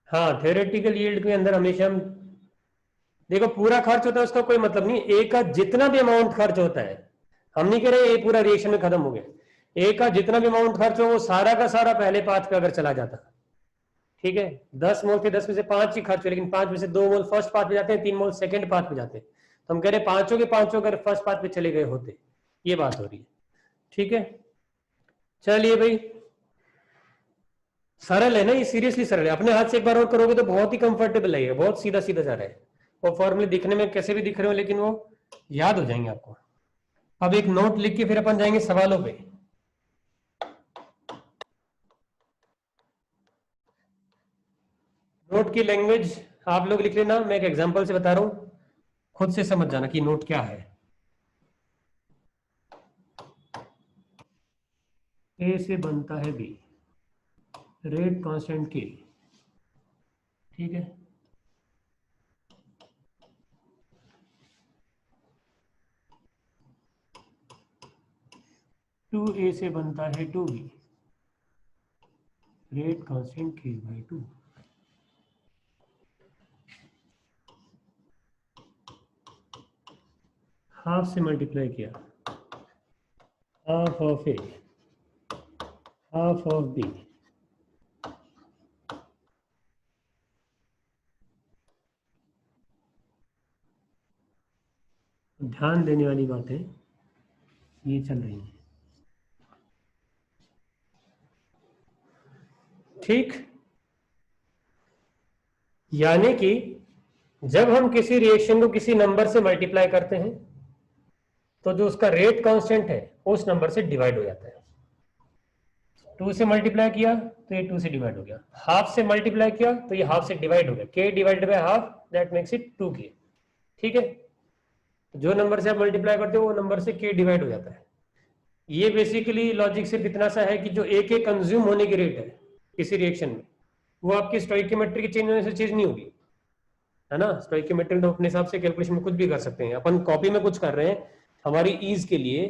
हाँ, थ्योरेटिकल यील्ड के अंदर हमेशा हम देखो पूरा खर्च होता है उसका कोई मतलब नहीं, ए का जितना भी अमाउंट खर्च होता है, हम नहीं कह रहे ए पूरा रिएक्शन में खत्म हो गया, ए का जितना भी अमाउंट खर्च हो वो सारा का सारा पहले पाथ पे अगर चला जाता, ठीक है, 10 मोल थे, 10 में से 5 ही खर्च हुए, लेकिन 5 में से 2 मोल फर्स्ट पाथ पे जाते हैं, 3 मोल सेकंड पाथ पे जाते हैं, तो हम कह रहे हैं पांचों के पांचों अगर फर्स्ट पाथ पे चले गए होते, ये बात हो रही है। ठीक है, चलिए भाई, सरल है ना ये, सीरियसली सरल है, अपने हाथ से एक बार और करोगे तो बहुत ही कंफर्टेबल लगेगा, बहुत सीधा सीधा जा रहा है, वो फॉर्मूले दिखने में कैसे भी दिख रहे हो लेकिन वो याद हो जाएंगे आपको। अब एक नोट लिख के फिर अपन जाएंगे सवालों पे। नोट की लैंग्वेज आप लोग लिख लेना, मैं एक एग्जांपल से बता रहा हूं, खुद से समझ जाना कि नोट क्या है। ए से बनता है बी, रेट कांस्टेंट के, ठीक है, टू ए से बनता है टू बी, रेट कांस्टेंट के बाई टू। हाफ से मल्टीप्लाई किया, half of A, half of B, ध्यान देने वाली बातें ये चल रही हैं, ठीक। यानी कि जब हम किसी रिएक्शन को किसी नंबर से मल्टीप्लाई करते हैं तो जो उसका रेट कांस्टेंट है उस नंबर से डिवाइड हो जाता है। 2 से मल्टीप्लाई किया तो ये 2 से डिवाइड हो गया, हाफ से मल्टीप्लाई किया तो ये हाफ से डिवाइड हो गया, k divided by half that makes it 2k, ठीक है। जो नंबर से आप मल्टीप्लाई करते हो वो नंबर से k डिवाइड हो जाता है। ये बेसिकली लॉजिक सिर्फ इतना सा है कि जो a के कंज्यूम होने की रेट है किसी रिएक्शन में, वो आपकी स्टोइकियोमेट्री के चेंज होने से चेंज नहीं होगी, है ना। स्टोइकियोमेट्री तो अपने हिसाब से कैलकुलेशन में कुछ भी कर सकते हैं, अपन कॉपी में कुछ कर रहे हैं हमारी ईज के लिए।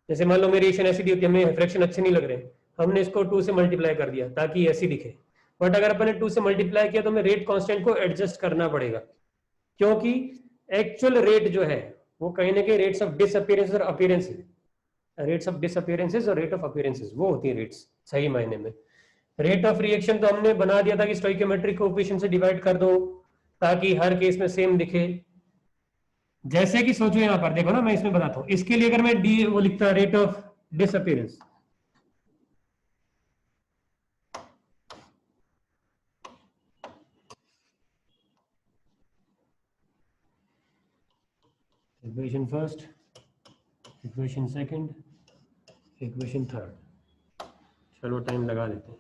जैसे मान लो मेरी रिएक्शन ऐसी दी होती है, हमें फ्रैक्शन अच्छे नहीं लग रहे, हमने इसको 2 से मल्टीप्लाई कर दिया ताकि ऐसी दिखे, बट अगर अपन ने 2 से मल्टीप्लाई किया तो हमें रेट कांस्टेंट को एडजस्ट करना पड़ेगा, क्योंकि एक्चुअल रेट जो है वो कहीं ना कहीं रेट्स ऑफ डिसअपीयरेंस और अपीयरेंसेस, रेट्स ऑफ डिसअपीयरेंसेस और रेट ऑफ अपीयरेंसेस वो होती है रेट्स सही मायने में। रेट ऑफ रिएक्शन तो हमने बना दिया था कि स्टोइकियोमेट्रिक कोएफिशिएंट से डिवाइड कर दो ताकि हर केस में सेम दिखे। जैसे कि सोचो यहां पर देखो ना, मैं इसमें बताता हूं, इसके लिए अगर मैं डी वो लिखता rate of disappearance, equation first, equation second, equation third, चलो टाइम लगा देते हैं।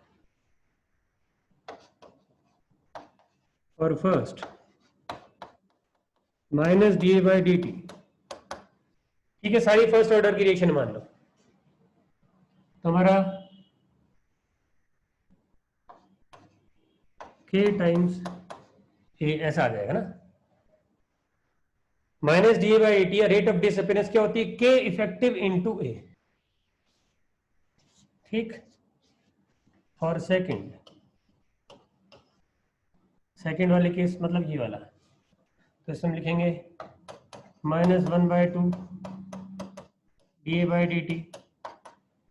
और first minus D A by D T, ठीक है, सारी फर्स्ट ऑर्डर की रिएक्शन मान लो, तुम्हारा k टाइम्स ए ऐसा आ जाएगा ना, minus D A by D T, rate of disappearance क्या होती है, k इफेक्टिव इनटू ए, ठीक। और सेकंड, सेकंड वाले केस मतलब ये वाला, तो इसमें लिखेंगे -1/2 d A by D T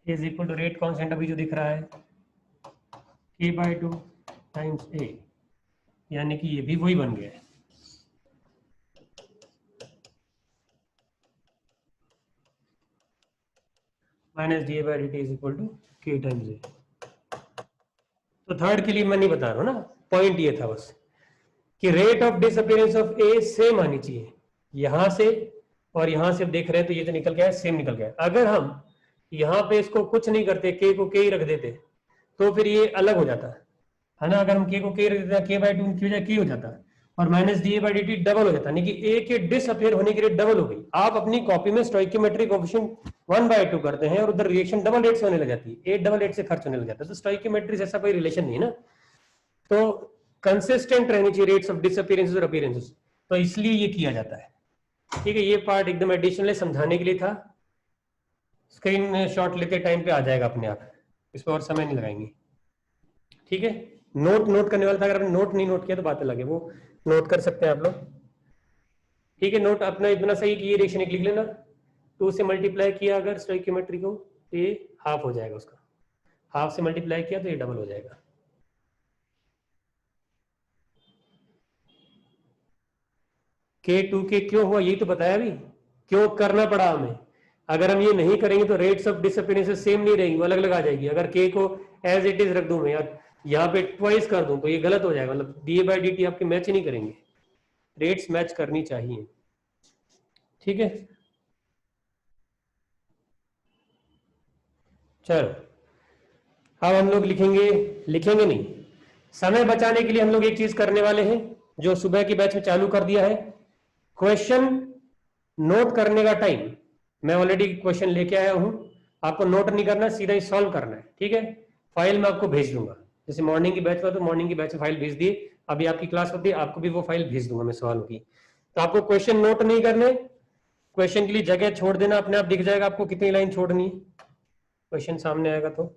is equal to rate constant अभी जो दिख रहा है k/2 टाइम्स ए, यानी कि ये भी वही बन गया है, minus D A by D T is equal to k times A. तो थर्ड के लिए मैं नहीं बता रहा हूँ ना, पॉइंट ये था बस। कि rate of disappearance of A same आनी चाहिए, यहां से और यहां से देख रहे हैं तो ये तो निकल गया, सेम निकल गया। अगर हम यहाँ पे इसको कुछ नहीं करते, के को के ही रख देते, तो फिर ये अलग हो जाता है ना। अगर हम के को के रख देते, के बाई टू की वजह के हो जाता है, और minus D A by D T double हो जाता है, यानी कि ए के डिसअपियर होने की रेट डबल हो गई। आप अपनी कॉपी में स्टोइकियोमेट्रिक कोएफिशिएंट 1/2 करते हैं और उधर रिएक्शन डबल रेट से होने लग जाती है, 8 से खर्च होने लग जाता है। तो स्टोइकियोमेट्री से ऐसा कोई रिलेशन नहीं है ना। तो कंसिस्टेंट रहनी चाहिए रेट्स ऑफ डिसअपियरेंसेस और अपीयरेंसेस, तो इसलिए ये किया जाता है। ठीक है, ये पार्ट एकदम एडिशनल समझाने के लिए था। स्क्रीन शॉट लेते टाइम पे आ जाएगा अपने आप, इस पर और समय नहीं लगाएंगे। ठीक है, नोट करने वाला था, अगर आपने नोट नहीं नोट किया तो बात अलग है, वो नोट कर सकते हैं आप लोग। ठीक है, नोट अपना इतना सही कि ये रिएक्शन एक लिख लेना, 2 से मल्टीप्लाई किया अगर स्टोइकियोमेट्री को तो ये हाफ हो जाएगा, उसका हाफ से मल्टीप्लाई किया तो ये डबल हो जाएगा। K2 के क्यों हुआ यही तो बताया अभी, क्यों करना पड़ा हमें। अगर हम ये नहीं करेंगे तो रेट्स ऑफ डिसअपियरेंस सेम नहीं रहेंगी, वो अलग अलग आ जाएगी। अगर K को एज इट इज रख दूं मैं या यहाँ पे ट्वाइस कर दूं तो ये गलत हो जाएगा, मतलब D A by D T आपके मैच ही नहीं करेंगे, रेट्स मैच करनी चाहिए। ठीक है, चलो अब हम लोग लिखेंगे नहीं, समय बचाने के लिए हम लोग एक चीज करने वाले हैं जो सुबह की बैच में चालू कर दिया है। क्वेश्चन नोट करने का टाइम मैं ऑलरेडी क्वेश्चन लेके आया हूं, आपको नोट नहीं करना, सीधा ही सॉल्व करना है। ठीक है, फाइल मैं आपको भेज दूंगा, जैसे मॉर्निंग की बैच में तो मॉर्निंग की बैच में फाइल भेज दिए, अभी आपकी क्लास होती है आपको भी वो फाइल भेज दूंगा मैं सवालों की। तो आपको क्वेश्चन नोट नहीं करने, क्वेश्चन के लिए जगह छोड़ देना, अपने आप दिख जाएगा आपको कितनी लाइन छोड़नी है, क्वेश्चन सामने आएगा तो।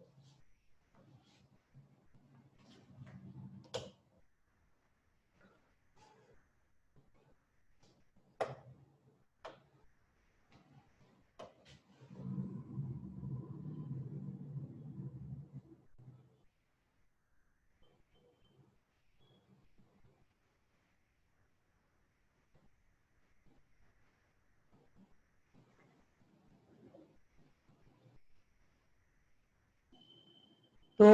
तो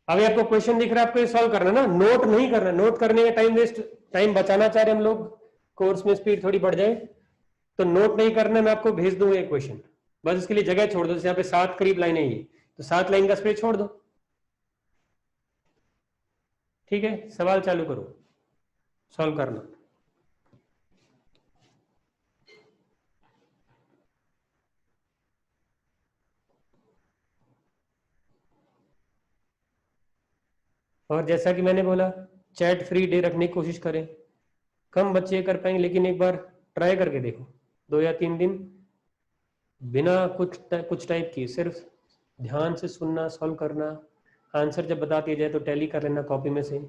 अभी आपको क्वेश्चन दिख रहा है, आपको ये सॉल्व करना ना, नोट नहीं करना, नोट करने का टाइम वेस्ट, टाइम बचाना चाह रहे हम लोग, कोर्स में स्पीड थोड़ी बढ़ जाए, तो नोट नहीं करना, मैं आपको भेज दूंगा एक क्वेश्चन, बस इसके लिए जगह छोड़ दो। जैसे यहाँ पे 7 करीब लाइन है ये, तो 7 लाइन का स्पेस छोड़ दो। ठीक है, सवाल चालू करो, सॉल्व करना। और जैसा कि मैंने बोला, चैट फ्री डे रखने की कोशिश करें, कम बच्चे कर पाएंगे लेकिन एक बार ट्राई करके देखो, 2 या 3 दिन बिना कुछ टाइप की, सिर्फ ध्यान से सुनना, सॉल्व करना, आंसर जब बता दिया जाए तो टैली कर लेना कॉपी में से।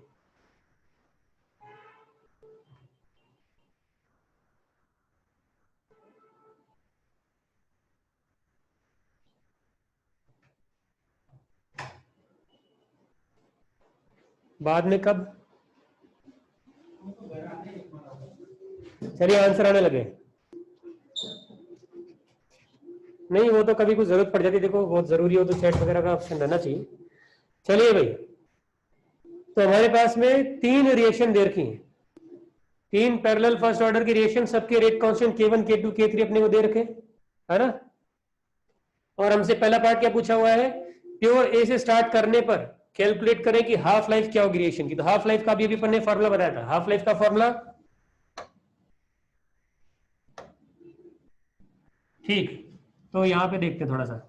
बाद में कब, चलिए आंसर आने लगे, नहीं वो तो कभी कुछ जरूरत पड़ जाती है, देखो बहुत जरूरी हो तो चैट वगैरह का ऑप्शन रहना चाहिए। चलिए भाई, तो हमारे पास में 3 रिएक्शन दे रखी हैं, 3 पैरेलल फर्स्ट ऑर्डर की रिएक्शन, सबके rate constant K1 K2 K3 अपने को दे रखे है ना। और हमसे पहला पार्ट क्या पूछा हुआ है, प्योर ए से स्टार्ट करने पर कैलकुलेट करें कि हाफ लाइफ क्या होगी रिएक्शन की। तो हाफ लाइफ का भी अभी अपन ने फॉर्मूला बताया था, हाफ लाइफ का फॉर्मूला, ठीक, तो यहां पे देखते हैं थोड़ा सा,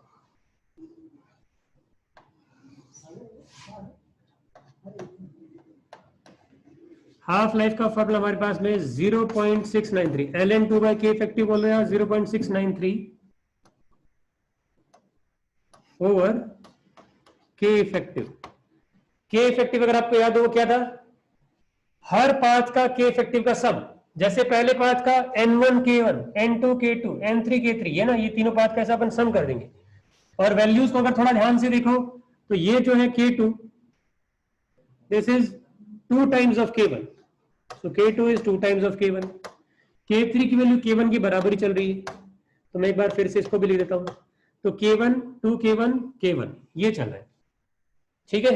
हाफ लाइफ का फॉर्मूला हमारे पास में 0.693, ln2 बाई के इफेक्टिव बोल रहे हैं 0.693 ओवर के इफेक्टिव। के इफेक्टिव अगर आपको याद हो क्या था, हर पाथ का के इफेक्टिव का सम, जैसे पहले पाथ का n1 k1 n2 k2 n3 k3, है ना, ये तीनों पाथ का ऐसा अपन सम कर देंगे। और वैल्यूज को अगर थोड़ा ध्यान से देखो तो ये जो है k2, this is 2 times of k1, so k2 is 2 times of k1, k3 की वैल्यू k1 की बराबरी चल रही है, तो मैं एक बार फिर से इसको भी लिख देता हूं, तो k1 2k1 k1 ये चल रहा है। ठीक है,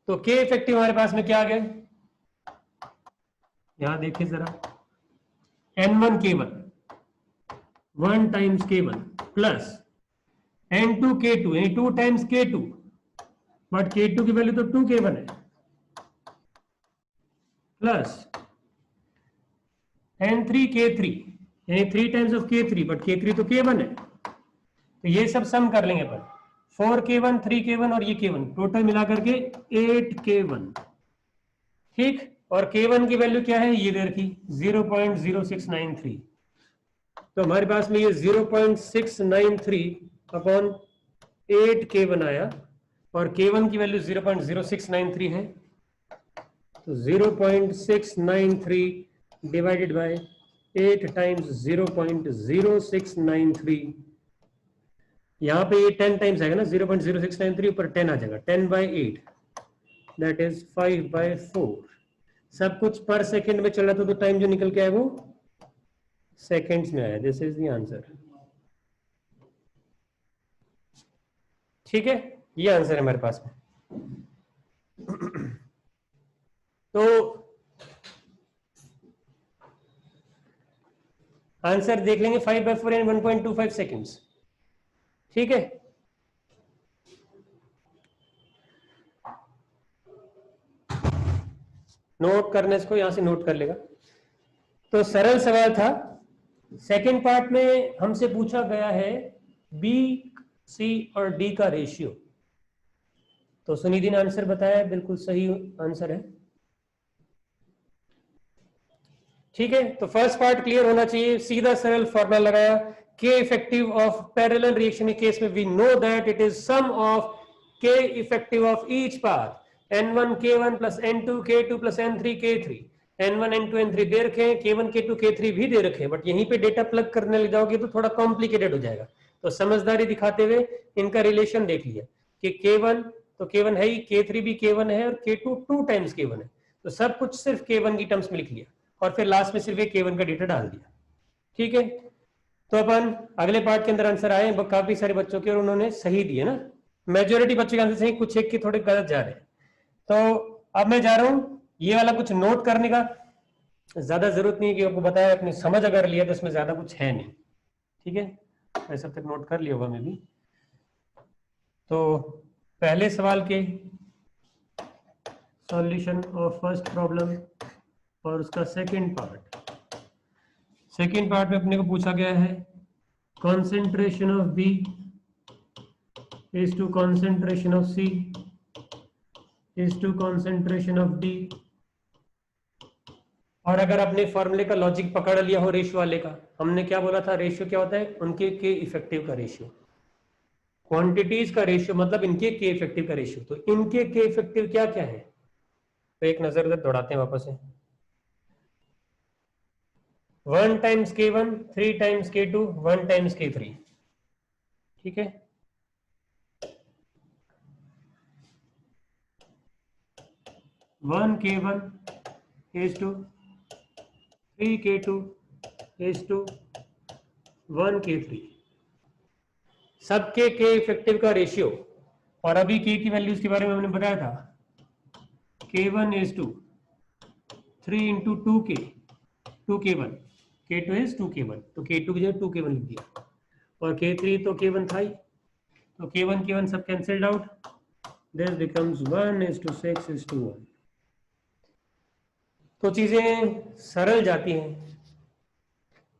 तो k इफेक्टिव हमारे पास में क्या आ गया, यहां देखिए जरा, N1 K1 1 times K1 plus N2 K2 यानी 2 टाइम्स K2, बट K2 की वैल्यू तो 2 K1 है, प्लस N3 K3 यानी 3 times of K3, but K3 तो K1 है, तो ये सब सम कर लेंगे अपन, 4K1 3K1 और ये K1 टोटल मिला करके 8K1, ठीक। और K1 की वैल्यू क्या है, ये दे रखी 0.0693, तो हमारे पास में ये 0.693 अपॉन 8K1 आया, और K1 की वैल्यू 0.0693 है, तो 0.693 डिवाइडेड बाय 8 टाइम्स 0.0693, यहां पे ये 10 टाइम्स आएगा ना, 0.0693 ऊपर 10 आ जाएगा, 10/8 दैट इज 5/4। सब कुछ पर सेकंड में चल रहा था, तो टाइम जो निकल के आया वो सेकंड्स में आया। दिस इज द आंसर, ठीक है, ये आंसर है हमारे पास में। तो आंसर देख लेंगे, 5/4 एंड 1.25 सेकेंड्स, ठीक है। नोट करने इसको, यहां से नोट कर लेगा। तो सरल सवाल था। सेकंड पार्ट में हमसे पूछा गया है बी, सी और डी का रेशियो। तो सुनिधि ने आंसर बताया, बिल्कुल सही आंसर है, ठीक है। तो फर्स्ट पार्ट क्लियर होना चाहिए, सीधा सरल फॉर्मूला लगाया, K effective of parallel reaction के केस में we know that it is sum of K effective of each path, N1 K1 plus N2 K2 plus N3 K3, N1 N2 N3 दे रखे हैं, K1 K2 K3 भी दे रखे हैं, but यहीं पे डेटा प्लग करने लग जाओगे तो थोड़ा कॉम्प्लिकेटेड हो जाएगा। तो समझदारी दिखाते हुए इनका रिलेशन देख लिया कि K1 तो K1 है ही, K3 भी K1 है, और K2 2 टाइम्स K1 है, तो सब कुछ सिर्फ K1 की टर्म्स में लिख लिया, और फिर लास्ट में सिर्फ एक K1 का डेटा डाल दिया, ठीक है। तो अपन अगले पार्ट के अंदर आंसर आए काफी सारे बच्चों के, और उन्होंने सही दिए ना, मेजोरिटी बच्चों के आंसर सही, कुछ एक के थोड़े गलत जा रहे हैं। तो अब मैं जा रहा हूं, ये वाला कुछ नोट करने का ज्यादा जरूरत नहीं है, कि आपको बताया, अपनी समझ अगर लिया तो इसमें ज्यादा कुछ है नहीं, ठीक है। ऐसा तक नोट कर लिया होगा मैं भी। तो पहले सवाल के सॉल्यूशन ऑफ फर्स्ट प्रॉब्लम और उसका सेकंड पार्ट में अपने को पूछा गया है concentration of B is to concentration of C is to concentration of D. और अगर अपने फॉर्मूले का लॉजिक पकड़ लिया हो रेशियो वाले का, हमने क्या बोला था, रेशियो क्या होता है, उनके के इफेक्टिव का रेशियो, क्वांटिटीज का रेशियो मतलब इनके के इफेक्टिव का रेशियो। तो इनके के इफेक्टिव क्या क्या है, तो एक नजर उधर दौड़ाते हैं वापस से। 1 times K1 3 times K2 1 times K3, ठीक है। One K1 is to 3 K2 is to 1 K3, सबके के इफेक्टिव का रेशियो। और अभी के की वैल्यूज के बारे में हमने बताया था, K1 is to 3 into 2K 2K1, K2 is 2K1, तो K2 की जगह 2K1 लिख दिया, और K3 तो K1 था ही, तो K1 सब कैंसिल्ड आउट, दिस बिकम्स 1:6:1। तो चीजें सरल जाती हैं,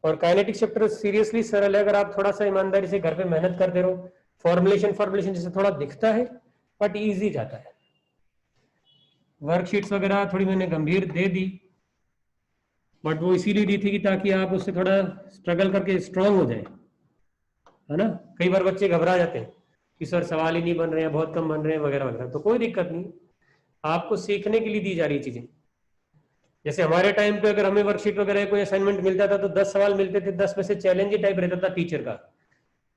और काइनेटिक चैप्टर सीरियसली सरल है, अगर आप थोड़ा सा ईमानदारी से घर पे मेहनत करते रहो। फॉर्मुलेशन जैसे थोड़ा दिखता है, बट इजी जाता है। वर्कशीट्स वगैरह थोड़ी मैंने गंभीर दे दी, बट वो इसीलिए दी थी कि ताकि आप उससे थोड़ा स्ट्रगल करके स्ट्रांग हो जाए, है ना। कई बार बच्चे घबरा जाते हैं कि सर सवाल ही नहीं बन रहे हैं, बहुत कम बन रहे हैं वगैरह वगैरह, तो कोई दिक्कत नहीं, आपको सीखने के लिए दी जा रही चीजें। जैसे हमारे टाइम पे अगर हमें वर्कशीट वगैरह कोई असाइनमेंट मिलता था तो 10 सवाल मिलते थे, 10 में से चैलेंज ही टाइप रहता था टीचर का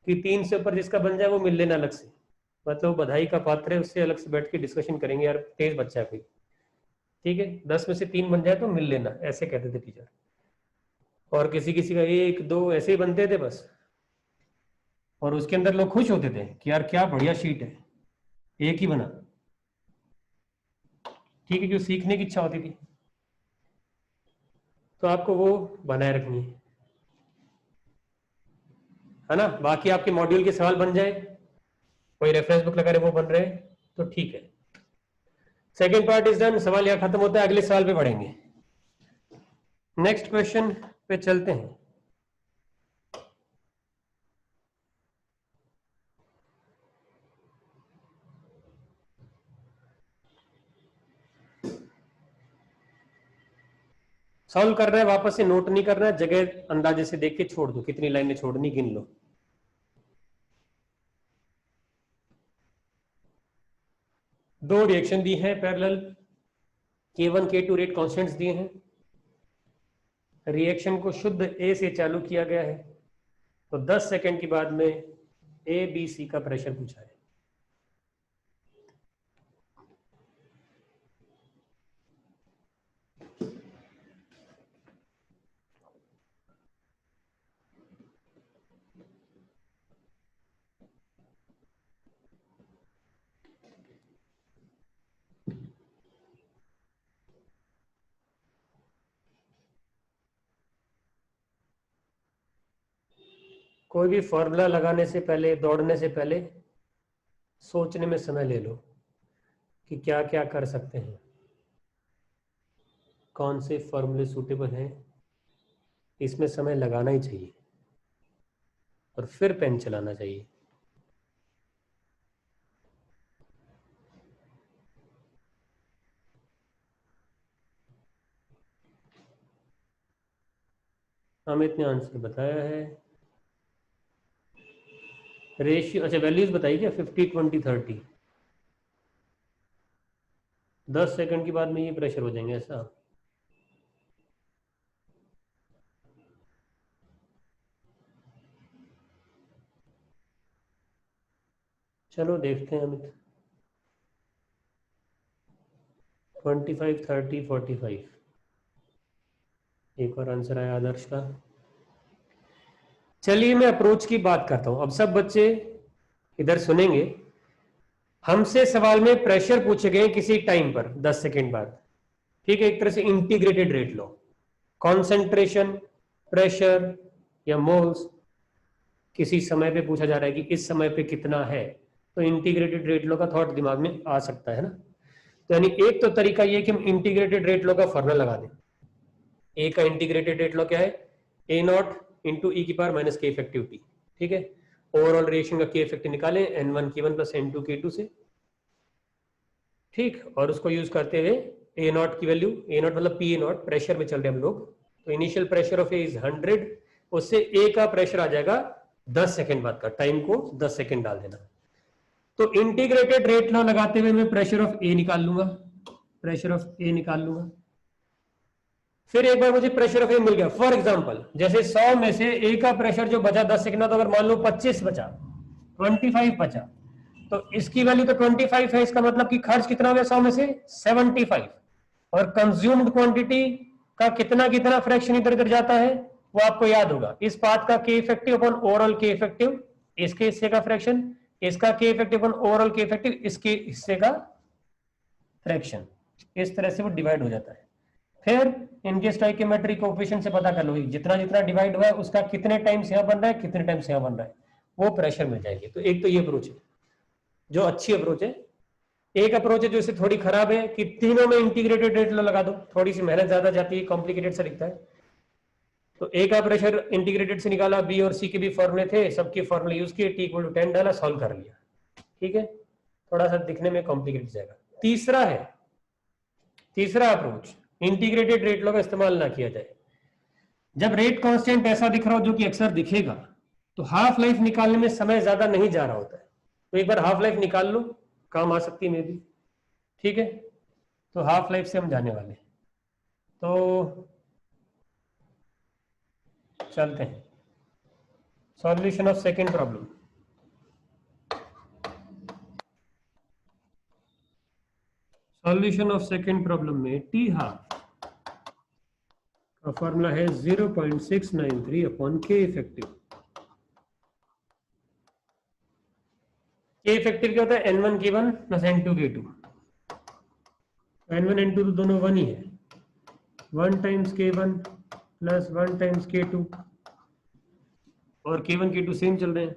कि 3 से ऊपर जिसका बन जाए वो मिल लेना अलग से, मतलब बधाई का पात्र है, उससे अलग से बैठ के डिस्कशन करेंगे, यार तेज बच्चा है कोई, ठीक है, 10 में से 3 बन जाए तो मिल लेना, ऐसे कहते थे टीचर। और किसी किसी का 1 2 ऐसे ही बनते थे बस, और उसके अंदर लोग खुश होते थे कि यार क्या बढ़िया शीट है, एक ही बना, ठीक है, क्यों सीखने की इच्छा होती थी। तो आपको वो बनाए रखनी है ना। बाकी आपके मॉड्यूल के सवाल बन जाए, कोई रेफरेंस बुक लगा रहे वो बन रहे तो ठीक है। सेकेंड पार्ट इज डन, सवाल यहाँ खत्म होता है, अगले सवाल पे पढ़ेंगे। नेक्स्ट क्वेश्चन पे चलते हैं। सॉल्व कर रहे हैं, वापस से नोट नहीं करना है, जगह अंदाजे से देख के छोड़ दो, कितनी लाइनें छोड़नी गिन लो। दो रिएक्शन दी है parallel, K1 K2 rate constants दिए हैं, रिएक्शन को शुद्ध ए से चालू किया गया है, तो 10 सेकंड के बाद में ए बी सी का प्रेशर पूछा है। कोई भी फॉर्मूला लगाने से पहले, दौड़ने से पहले सोचने में समय ले लो कि क्या क्या कर सकते हैं, कौन से फॉर्मूले सूटेबल हैं, इसमें समय लगाना ही चाहिए और फिर पेन चलाना चाहिए। अमित ने आंसर बताया है। रेशियो, अच्छा वैल्यूज बताइए क्या, 50 20 30। 10 सेकंड के बाद में ये प्रेशर हो जाएंगे ऐसा। चलो देखते हैं अमित। 25 30 45, एक और आंसर आया आदर्श का। चलिए मैं अप्रोच की बात करता हूं। अब सब बच्चे इधर सुनेंगे। हमसे सवाल में प्रेशर पूछे गए किसी टाइम पर 10 सेकंड बाद, ठीक है, एक तरह से इंटीग्रेटेड रेट लो, कॉन्सेंट्रेशन, प्रेशर या मोल्स किसी समय पे पूछा जा रहा है कि इस समय पे कितना है, तो इंटीग्रेटेड रेट लो का थॉट दिमाग में आ सकता है ना। तो यानी एक तो तरीका ये कि हम इंटीग्रेटेड रेट लो का फॉर्मूला लगा दें। ए का इंटीग्रेटेड रेट लो क्या है, ए नॉट इंटू ई की पावर माइनस के इफेक्टिव टी, ठीक है। ओवरऑल रिएक्शन का के इफेक्टिव निकालें N1 K1 plus N2 K2 से, ठीक, और उसको यूज करते हुए ए नॉट की वैल्यू, ए नॉट मतलब पी ए नॉट, प्रेशर में चल रहे हम लोग, तो initial pressure of A is 100, उससे ए का प्रेशर आ जाएगा 10 सेकंड बाद का, टाइम को 10 सेकंड डाल देना। तो इंटीग्रेटेड रेट लॉ लगाते हुए मैं प्रेशर ऑफ ए निकाल लूंगा, प्रेशर ऑफ ए निकाल लूंगा। फिर एक बार मुझे प्रेशर ऑफ ए मिल गया, फॉर एग्जांपल जैसे 100 में से ए का प्रेशर जो बचा 10 सेकंड, तो अगर मान लो 25 बचा, 25 बचा, तो इसकी वैल्यू तो 25 है, इसका मतलब कि खर्च कितना हुआ 100 में से 75, और कंज्यूम्ड क्वांटिटी का कितना कितना फ्रैक्शन इधर इधर जाता है वो आपको याद होगा। इस पाथ का के इफेक्टिव अपॉन ओवरऑल के इफेक्टिव, इसके हिस्से का फ्रैक्शन, इसका के इफेक्टिव अपॉन ओवरऑल के इफेक्टिव, इसके हिस्से का फ्रैक्शन, इस तरह से वो डिवाइड हो जाता है। फिर इनके स्टोइकियोमेट्रिक कोएफिशिएंट से पता कर लो जितना जितना डिवाइड हुआ है उसका कितने टाइम्स यहां बन रहा है, कितने टाइम्स यहां बन रहा है, वो प्रेशर मिल जाएगी। तो एक तो ये अप्रोच है जो अच्छी अप्रोच है। एक अप्रोच है जो इससे थोड़ी खराब है कि तीनों में इंटीग्रेटेड रेट लगा दो, थोड़ी सी मेहनत ज्यादा जाती है, कॉम्प्लिकेटेड सा दिखता है। तो ए का प्रेशर इंटीग्रेटेड से निकाला, बी और सी के भी फॉर्मूले थे, सबके फॉर्मूले यूज किए, टी इक्वल टू 10 डाला, सॉल्व कर लिया, ठीक है। थोड़ा सा दिखने में कॉम्प्लिकेटेड जाएगा। तीसरा है, तीसरा अप्रोच, इंटीग्रेटेड रेट लॉ का इस्तेमाल ना किया जाए। जब रेट कांस्टेंट ऐसा दिख रहा हो जो कि अक्सर दिखेगा, तो हाफ लाइफ निकालने में समय ज्यादा नहीं जा रहा होता है, तो एक बार हाफ लाइफ निकाल लो, काम आ सकती है मे भी, ठीक है। तो हाफ लाइफ से हम जाने वाले, तो चलते हैं solution of second problem. Solution of second problem में टी हाफ का फॉर्मूला है 0.693 अपॉन के इफेक्टिव। के इफेक्टिव क्या होता है, N1 K1 plus N2 K2, N1 N2 तो दोनों 1 ही है, 1 times K1 plus 1 times K2 और K1 K2 सेम चल रहे हैं।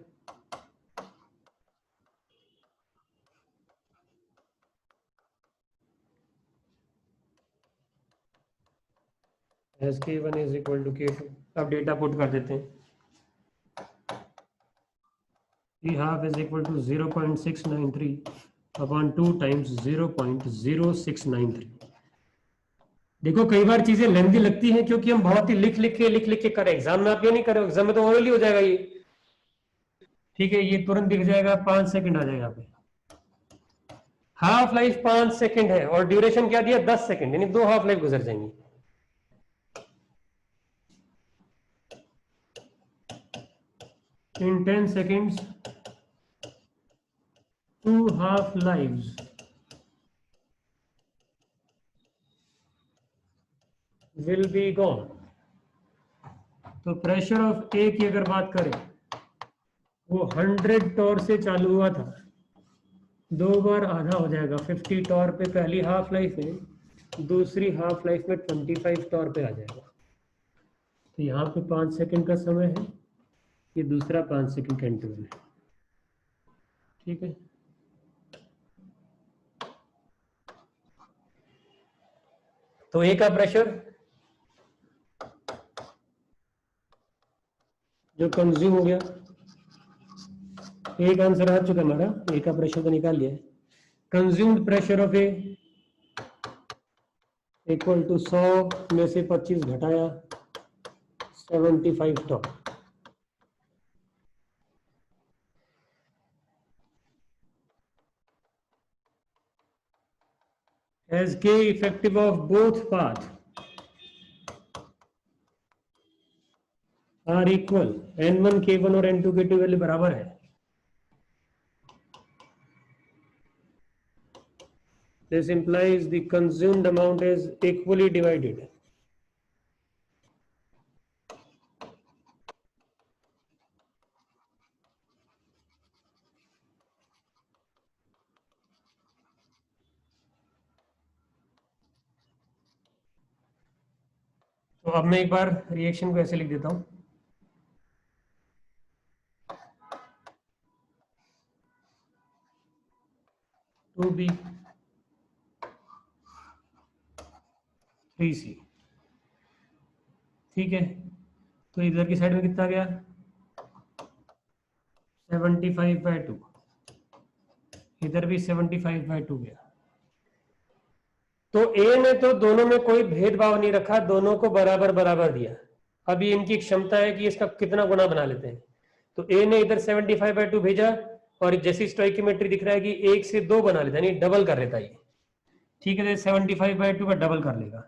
As K1 is equal to K2। अब डेटा पुट कर देते हैं। T half is equal to 0.693 upon 2 times 0.0693। देखो कई बार चीजें लेंथी लगती हैं क्योंकि हम बहुत ही लिख लिख के करें। एग्जाम में आप ये नहीं करें, एग्जाम में तो ओरली हो जाएगा ये। ठीक है, ये तुरंत दिख जाएगा, 5 सेकंड आ जाएगा पे। हाफ लाइफ 5 सेकंड है और ड्यूरेशन क्या दिया 10 सेकंड, यानी 2 हाफ लाइफ गुजर जाएंगी। इन 10 seconds 2 half lives will be gone। तो प्रेशर ऑफ ए की अगर बात करें, वो 100 टॉर से चालू हुआ था, 2 बार आधा हो जाएगा 50 टॉर पे पहली हाफ लाइफ में, दूसरी हाफ लाइफ में 25 टॉर पे आ जाएगा। तो यहाँ पे 5 सेकंड का समय है, ये दूसरा 5 सेकंड का इंटरवल है। ठीक है, तो ए का प्रेशर जो कंज्यूम हो गया, एक आंसर आ चुका हमारा, ए का प्रेशर तो निकाल लिया है। Consumed pressure of A equal to 100 में से 25 घटाया 75 torr. As K effective of both path are equal, N1 K1 और N2 K2 वैल्यू बराबर है। This implies the consumed amount is equally divided। तो अब मैं एक बार रिएक्शन को ऐसे लिख देता हूं, टू बी 3C। ठीक है, तो इधर की साइड में कितना गया 75/2, इधर भी 75/2 गया। तो ए ने तो दोनों में कोई भेदभाव नहीं रखा, दोनों को बराबर बराबर दिया। अभी इनकी क्षमता है कि इसका कितना गुना बना लेते हैं। तो ए ने इधर 75/2 भेजा और जैसी स्टोइकियोमेट्री दिख रहा है कि 1 से 2 बना लेता है, यानी डबल कर लेता है ये। ठीक है, 75/2 का डबल कर लेगा,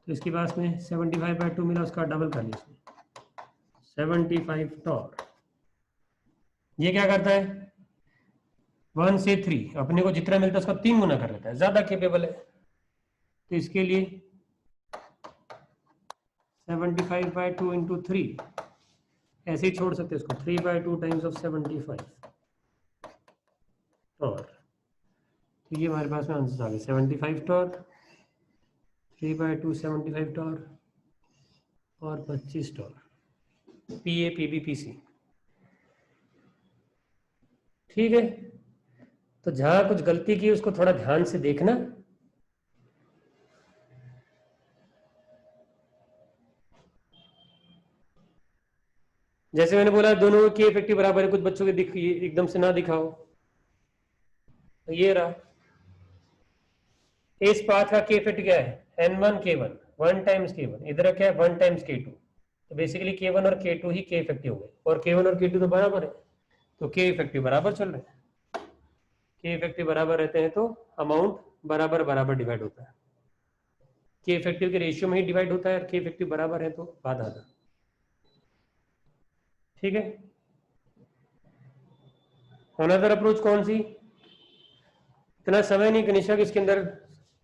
तो इसके पास में 75/2 मिला, उसका डबल कर लिया इसमें 75 टॉर। ये क्या करता है 1 से 3 अपने को जितना मिलता है उसका 3 गुना कर लेता है, ज्यादा कैपेबल है। तो इसके लिए 75/2 इंटू 3 ऐसे ही छोड़ सकते हैं इसको, 3/2 टाइम्स ऑफ 75 टॉर। तो ये हमारे पास में आंसर आ गया 75 टॉर, 3/2 75 टॉर और 25 टॉर, PA PB PC। ठीक है, तो जहां कुछ गलती की उसको थोड़ा ध्यान से देखना। जैसे मैंने बोला दोनों की इफेक्टिव बराबर है, कुछ बच्चों के दिख एकदम से ना दिखाओ। तो ये रहा, इस पाथ का के इफेक्ट क्या है N1 K1 1 टाइम्स K1, इधर क्या है 1 टाइम्स K2। तो बेसिकली K1 और K2 ही के इफेक्टिव हो गए, और K1 और K2 तो बराबर है, तो के इफेक्टिव बराबर चल रहे हैं। के इफेक्टिव बराबर रहते हैं तो अमाउंट बराबर बराबर डिवाइड होता है, के इफेक्टिव के रेशियो में ही डिवाइड होता है, और के इफेक्टिव बराबर है तो आधा आधा। ठीक है, अनदर अप्रोच कौन सी, इतना समय नहीं कनिष्ठा कि इसके अंदर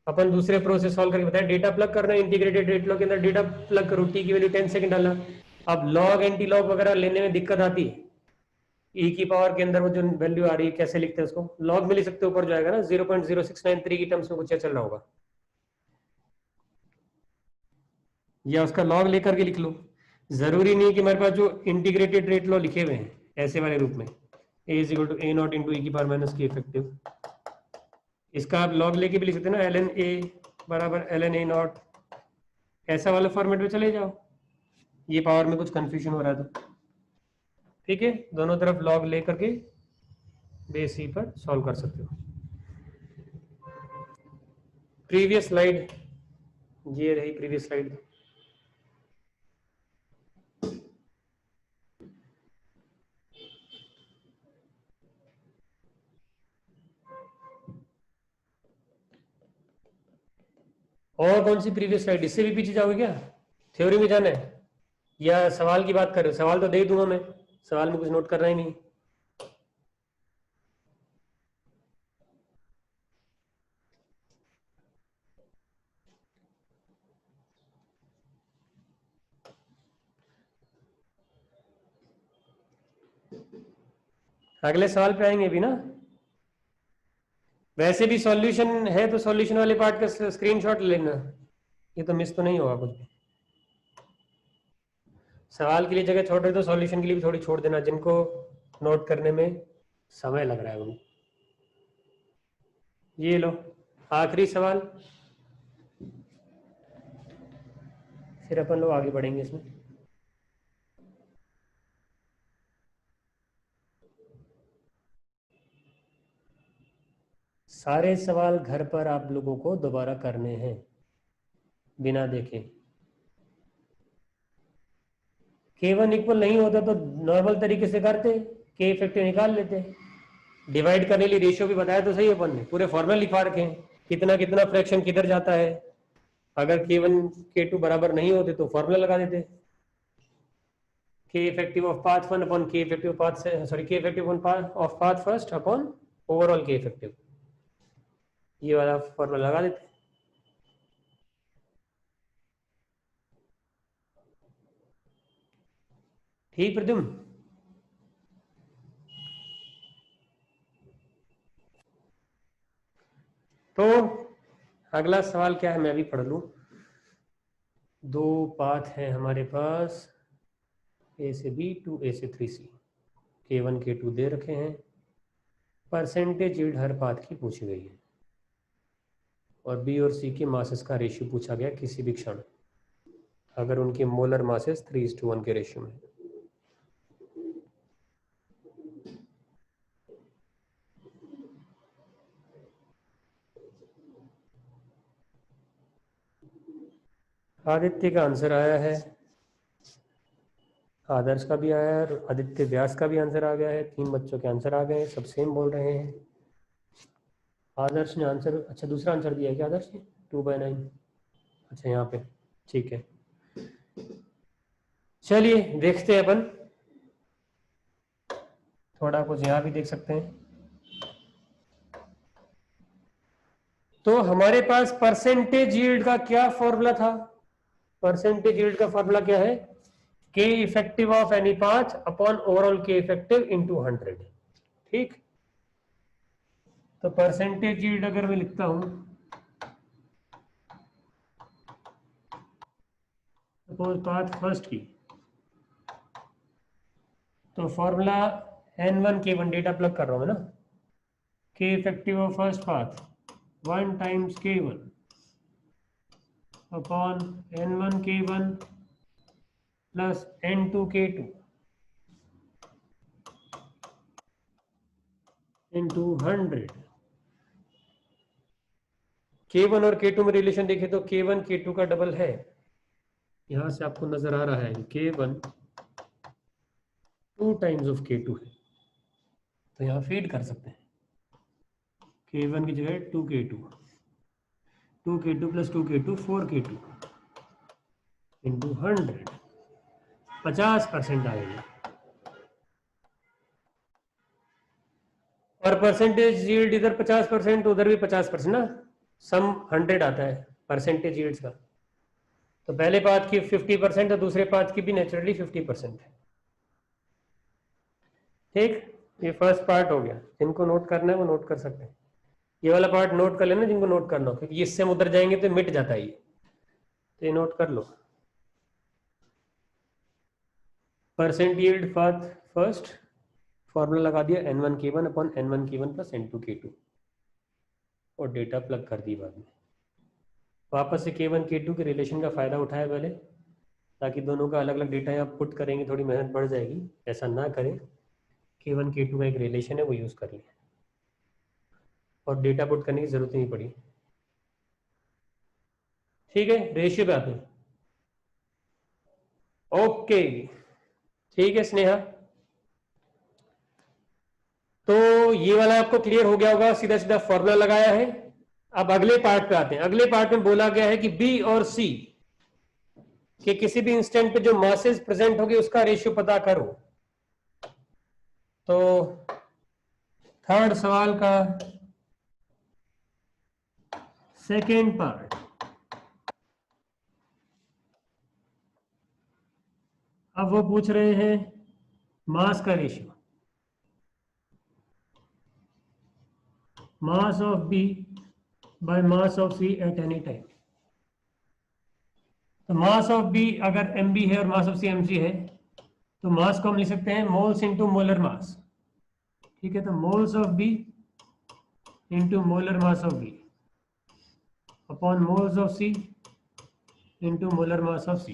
अपन दूसरे प्रोसेस सॉल्व करके बताया। डेटा प्लग करना है, इंटीग्रेटेड रेट लॉ के अंदर डेटा प्लग करो, टी की वैल्यू 10 सेकंड डालना। अब लॉग एंटी लॉग वगैरह लेने में दिक्कत आती है, ई की पावर के अंदर वो जो वैल्यू आ रही है कैसे लिखते हैं उसको, लॉग में लिख सकते हो, ऊपर जो आएगा ना 0.0693 की टर्म्स में कुछ चल रहा होगा। या उसका लॉग लेकर के लिख लो। जरूरी नहीं कि मेरे पास जो इंटीग्रेटेड रेट लॉ लिखे हुए हैं ऐसे वाले रूप में, a is equal to a naught into e की पावर माइनस k इफेक्टिव, इसका आप log लेके भी लिख सकते हैं ना, ln a बराबर ln a नॉट, ऐसा वाला फॉर्मेट में चले जाओ। ये पावर में कुछ कंफ्यूजन हो रहा है तो ठीक है, दोनों तरफ log ले करके बेस e पर सॉल्व कर सकते हो। प्रीवियस स्लाइड, ये रही प्रीवियस स्लाइड। और कौन सी प्रीवियस स्लाइड, इससे भी पीछे जाओगे क्या, थ्योरी में जाना है या सवाल की बात कर रहे हो? सवाल तो दे ही दूंगा मैं, सवाल में कुछ नोट करना ही नहीं। अगले सवाल पे आएंगे भी ना। वैसे भी सॉल्यूशन है तो सॉल्यूशन वाले पार्ट का स्क्रीनशॉट लेना, ये तो मिस तो नहीं होगा कुछ भी। सवाल के लिए जगह छोड़ रहे तो सॉल्यूशन के लिए भी थोड़ी छोड़ देना, जिनको नोट करने में समय लग रहा है उन्हें। ये लो आखिरी सवाल, फिर अपन लोग आगे बढ़ेंगे इसमें। सारे सवाल घर पर आप लोगों को दोबारा करने हैं बिना देखे। K1 इक्वल नहीं होता तो नॉर्मल तरीके से करते, K इफेक्टिव निकाल लेते। डिवाइड करने के लिए रेशियो भी बताया तो सही अपन ने, पूरे फॉर्मूला लिखा रखे हैं, कितना कितना फ्रैक्शन किधर जाता है। अगर K1 K2 बराबर नहीं होते तो फॉर्मूला लगा देते, K effective of path 1 upon K effective path, sorry K effective of path first upon overall K effective, ये वाला फॉर्मूला लगा देते। ठीक प्रद्युम्न, तो अगला सवाल क्या है मैं अभी पढ़ लूं। दो पाथ हैं हमारे पास, A से B टू A से 3C, K1 K2 दे रखे हैं, परसेंटेज यील्ड हर पाथ की पूछी गई है, और B और C के मासेस का रेशियो पूछा गया किसी भी क्षण, अगर उनके मोलर मासेस 3:1 के रेशियो में। आदित्य का आंसर आया है, आदर्श का भी आया है, और आदित्य व्यास का भी आंसर आ गया है। 3 बच्चों के आंसर आ गए हैं, सब सेम बोल रहे हैं। आदर्श ने आंसर, अच्छा दूसरा आंसर दिया है क्या आदर्श ने, 2/9, अच्छा यहाँ पे, ठीक है। चलिए देखते हैं अपन, थोड़ा कुछ यहाँ भी देख सकते हैं। तो हमारे पास परसेंटेज यील्ड का क्या फॉर्मूला था, परसेंटेज यील्ड का फॉर्मूला क्या है, K effective of any path upon overall K effective into 100, ठीक। तो परसेंटेज यील्ड अगर मैं लिखता हूं, सपोज पाथ फर्स्ट की, तो formula N1 K1, data plug कर रहा हूं मैं ना, K effective of first path 1 times K1 upon N1 K1 plus N2 K2 into 100। K1 और K2 में रिलेशन देखें तो K1 K2 का डबल है, यहां से आपको नजर आ रहा है K1 2 टाइम्स ऑफ K2 है, तो यहाँ फीड कर सकते हैं, K1 की जगह 2K2, 2K2 plus 2K2 4K2 into 100, 50% आएगा। और परसेंटेज यील्ड इधर 50%, उधर भी 50% ना, सम 100 आता है परसेंटेज यील्ड का। तो पहले पाथ की 50% और दूसरे पाथ की भी नेचुरली 50% है, ठीक। ये फर्स्ट पार्ट हो गया, जिनको नोट करना है वो नोट कर सकते हैं, ये वाला पार्ट नोट कर लेना जिनको नोट करना हो, क्योंकि इससे हम उधर जाएंगे तो मिट जाता है ये, तो ये नोट कर लो। परसेंट यील्ड फर्स्ट फॉर्मूला लगा दिया N1K1 upon N1K1 plus N2K2 और डेटा प्लग कर दी बाद में। वापस से K1 K2 के रिलेशन का फ़ायदा उठाया पहले, ताकि दोनों का अलग अलग डेटा यहाँ पुट करेंगे थोड़ी मेहनत बढ़ जाएगी, ऐसा ना करें। K1 K2 का एक रिलेशन है वो यूज़ कर लें और डेटा पुट करने की ज़रूरत नहीं पड़ी। ठीक है, रेशियो पे आते हैं। ओके ठीक है स्नेहा, तो ये वाला आपको क्लियर हो गया होगा, सीधा सीधा फॉर्मूला लगाया है। अब अगले पार्ट पे आते हैं। अगले पार्ट में बोला गया है कि बी और सी के किसी भी इंस्टेंट पे जो मासेस प्रेजेंट होगी उसका रेशियो पता करो। तो थर्ड सवाल का सेकेंड पार्ट, अब वो पूछ रहे हैं मास का ratio, mass of B by mass of C at any time. तो मास ऑफ बी अगर एम बी है और मास ऑफ सी एम सी है, तो मास को हम लिख सकते हैं मोल्स इंटू मोलर मास। ठीक है, तो moles of B into molar mass of B upon moles of C into molar mass of C.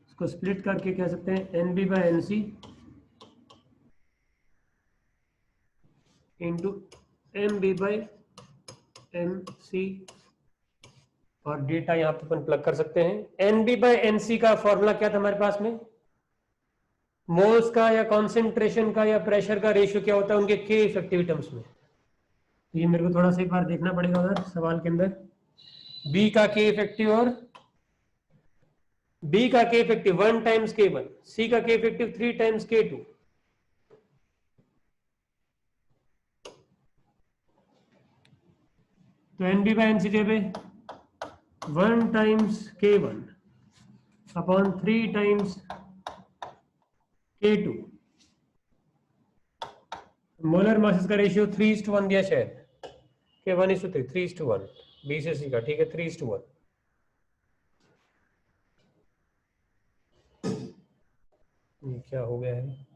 इसको स्प्लिट करके कह सकते हैं N B by N C into M B by M C, और data यहाँ पे अपन प्लग कर सकते हैं। N B by N C का फॉर्मूला क्या था हमारे पास में, मोल्स का या कॉन्सेंट्रेशन का या प्रेशर का रेशियो क्या होता है उनके के इफेक्टिव टर्म्स में। तो ये मेरे को थोड़ा सा एक बार देखना पड़ेगा उधर सवाल के अंदर, बी का के इफेक्टिव और बी का के इफेक्टिव 1 टाइम्स K1, सी का के इफेक्टिव 3 टाइम्स K2। तो n B by N C जगह 1 times K1 upon 3 times K2। Molar masses का रेशियो 3:1 दिया शायद, के 1:3, 3:1 बी से सी का। ठीक है, 3:1। ये क्या हो गया है,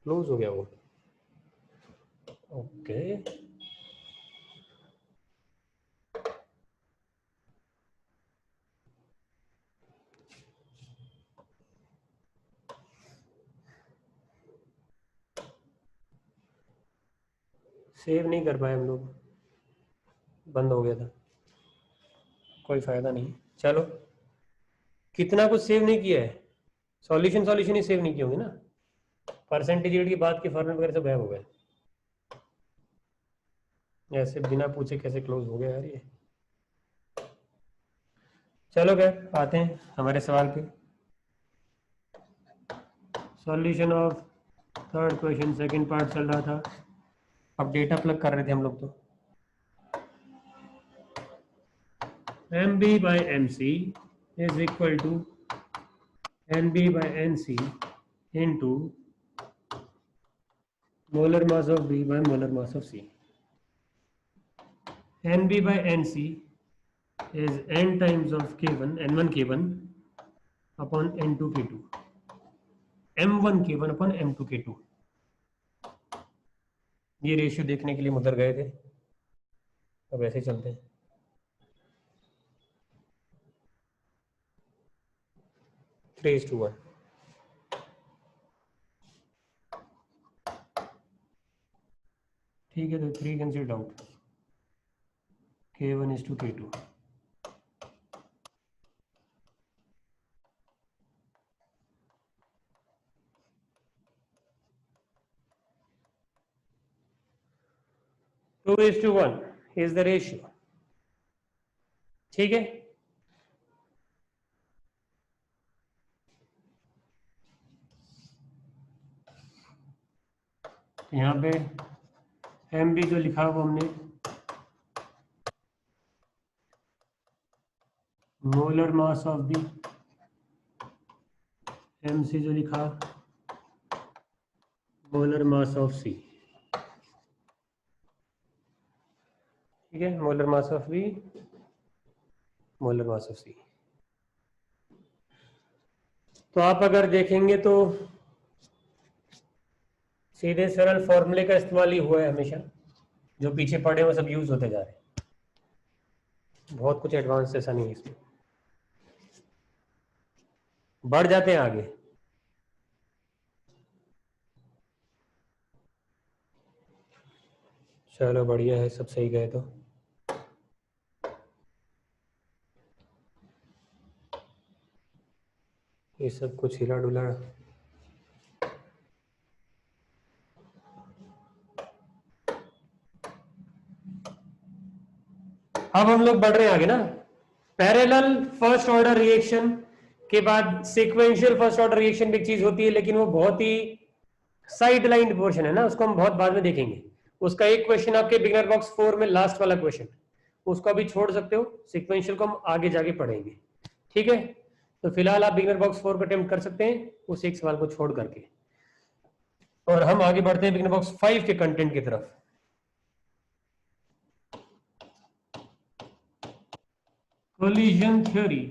क्लोज हो गया वो। ओके सेव नहीं कर पाए हम लोग, बंद हो गया था, कोई फायदा नहीं। चलो, कितना कुछ सेव नहीं किया है, सॉल्यूशन ही सेव नहीं किए होंगे ना, परसेंटेज रेट की बात के फॉर्मेट वगैरह सब गायब हो गए। ऐसे बिना पूछे कैसे क्लोज हो गया यार ये। चलो खैर आते हैं हमारे सवाल पे। Solution of third question, second part चल रहा था, अब डेटा प्लग कर रहे थे हम लोग। तो m B by M C is equal to n B by N C into molar mass of B by molar mass of C. N B by N C is n times of K1, N1 K1 upon N2 K2, M1 K1 upon M2 K2। ये ratio देखने के लिए उधर गए थे, अब ऐसे चलते हैं। Three is to one. ठीक है, तो 3 consider out, K1 is to K2। Two is to one is the ratio. ठीक है, यहाँ पे एम बी जो लिखा वो हमने molar mass of B, M C जो लिखा मोलर मास ऑफ सी। ठीक है, molar mass of B molar mass of C. तो आप अगर देखेंगे तो सीधे सरल फॉर्मूले का इस्तेमाल ही हुआ है हमेशा, जो पीछे पड़े वो सब यूज होते जा रहे हैं, बहुत कुछ एडवांस ऐसा नहीं है इसमें, बढ़ जाते हैं आगे। चलो बढ़िया है, सब सही गए तो। ये सब कुछ हिला डुला। अब हम लोग बढ़ रहे हैं आगे ना, पैरेलल फर्स्ट ऑर्डर रिएक्शन के बाद सीक्वेंशियल फर्स्ट ऑर्डर रिएक्शन भी एक चीज होती है, लेकिन वो बहुत ही साइड लाइन पोर्शन है ना, उसको हम बहुत बाद में देखेंगे। उसका एक क्वेश्चन आपके बिगनर बॉक्स 4 में लास्ट वाला क्वेश्चन, उसको भी छोड़ सकते हो, सीक्वेंशियल को हम आगे जाके पढ़ेंगे, ठीक है। तो फिलहाल आप बिगनर बॉक्स 4 को अटेम्प्ट कर सकते हैं उस एक सवाल को छोड़ करके, और हम आगे बढ़ते हैं बिगनर बॉक्स 5 के कंटेंट की तरफ। Collision theory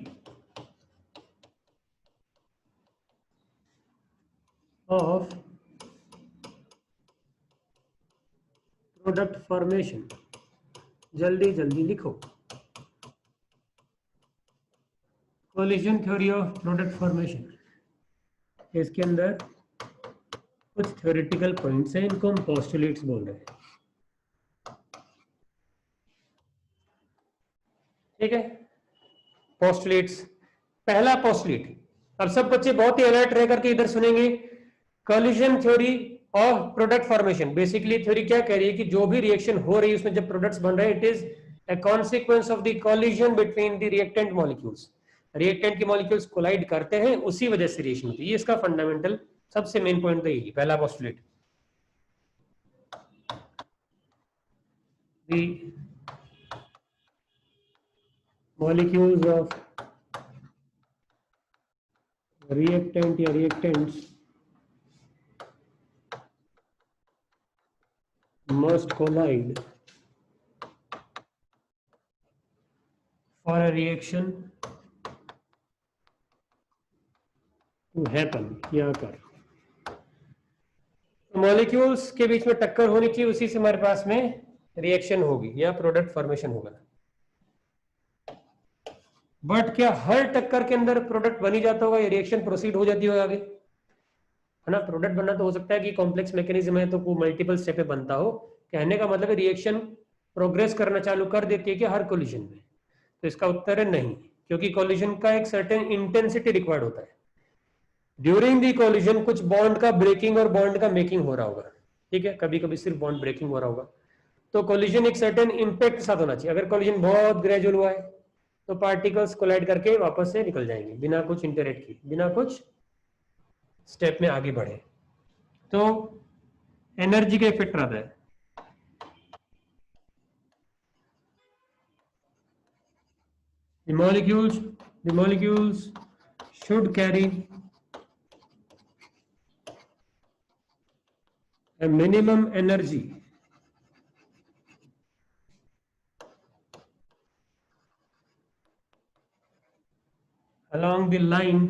of product formation, जल्दी जल्दी लिखो। Collision theory of product formation, इसके अंदर कुछ थ्योरेटिकल पॉइंट्स हैं, इनको हम पोस्टुलेट्स बोल रहे हैं, ठीक है। पोस्टुलेट्स, पहला पोस्टुलेट, अब सब बच्चे बहुत ही अलर्ट रह करके इधर सुनेंगे। Collision theory of product formation, basically theory क्या कह रही है कि जो भी रिएक्शन हो रही है उसमें जब प्रोडक्ट्स बन रहे हैं, it is a consequence of the collision between the reactant molecules, reactant के मॉलिक्यूल्स कोलाइड करते हैं, उसी वजह से रिएक्शन होती है। ये इसका फंडामेंटल सबसे मेन पॉइंट तो यही, पहला postulate. the molecules of reactant या reactants must collide for a reaction to happen, यहाँ कर मॉलिक्यूल्स के बीच में टक्कर होनी चाहिए, उसी से हमारे पास में रिएक्शन होगी या प्रोडक्ट फॉर्मेशन होगा। बट क्या हर टक्कर के अंदर प्रोडक्ट बनी जाता होगा, ये रिएक्शन प्रोसीड हो जाती होगा आगे, है ना। प्रोडक्ट बनना तो हो सकता है कि कॉम्प्लेक्स मैकेनिज्म है तो वो मल्टीपल स्टेप पे बनता हो, कहने का मतलब है रिएक्शन प्रोग्रेस करना चालू कर देती है कि हर कोलिजन में। तो इसका उत्तर है नहीं, क्योंकि कोलिजन का एक सर्टेन इंटेंसिटी रिक्वायर्ड होता है। ड्यूरिंग दी कोलिजन कुछ बॉन्ड का ब्रेकिंग और बॉन्ड का मेकिंग हो रहा होगा, ठीक है, कभी कभी सिर्फ बॉन्ड ब्रेकिंग हो रहा होगा। तो कोलिजन एक सर्टेन इंपैक्ट के साथ होना चाहिए। अगर कोलिजन बहुत ग्रेजुअल हुआ है तो पार्टिकल्स कोलाइड करके वापस से निकल जाएंगे बिना कुछ इंटरेक्ट किए, बिना कुछ स्टेप में आगे बढ़े, तो एनर्जी का इफेक्ट रहता है। The molecules should carry a minimum energy along the line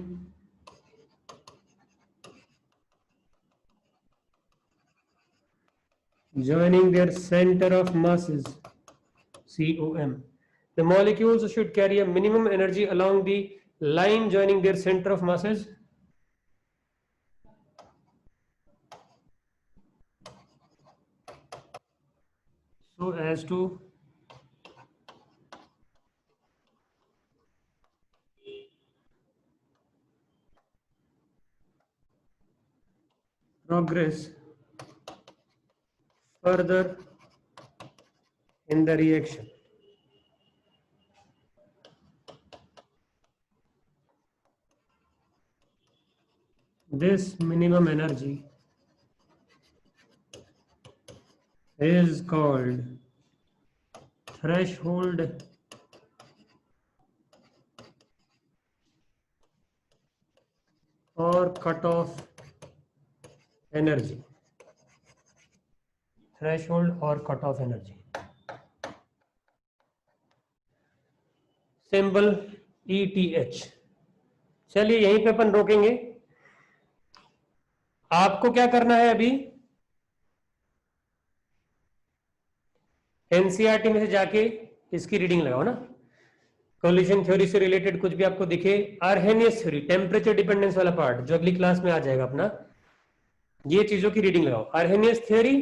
joining their center of masses, COM. The molecules should carry a minimum energy along the line joining their center of masses, so as to progress further in the reaction. This minimum energy is called threshold or cutoff energy. Threshold or cutoff energy. Symbol ETH। चलिए यहीं पे अपन रोकेंगे। आपको क्या करना है अभी, NCERT में से जाके इसकी रीडिंग लगाओ ना। कोलिशन थ्योरी से रिलेटेड कुछ भी आपको दिखे, आर्हेनियस थ्योरी, टेम्परेचर डिपेंडेंस वाला पार्ट जो अगली क्लास में आ जाएगा अपना, ये चीजों की रीडिंग लगाओ। आर्हेनियस थ्योरी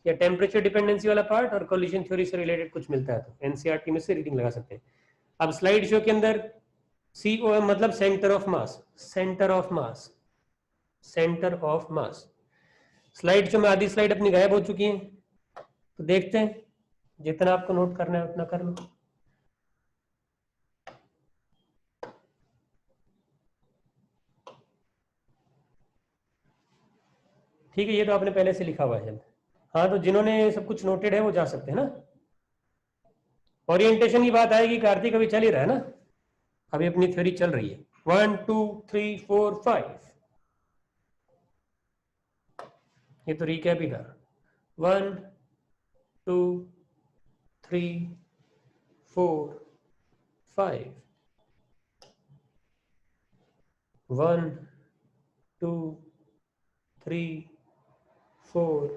या टेम्परेचर डिपेंडेंसी वाला पार्ट और कोलिशन थ्योरी से रिलेटेड कुछ मिलता है तो एनसीईआरटी में से रीडिंग लगा सकते हैं। अब स्लाइड शो के अंदर COM मतलब centre of mass, centre of mass, centre of mass. Slide show में आधी स्लाइड अपनी गायब हो चुकी है, तो देखते हैं, जितना आपको नोट करना है उतना कर लो। ठीक है, ये तो आपने पहले से लिखा हुआ है। हाँ, तो जिन्होंने सब कुछ नोटेड है वो जा सकते हैं ना। ओरिएंटेशन की बात आएगी, कार्तिक अभी चल ही रहा है ना, अभी अपनी थ्योरी चल रही है। 1 2 3 4 5, ये तो रिकैप ही था। 1 2 3 4 5, 1 2 3 4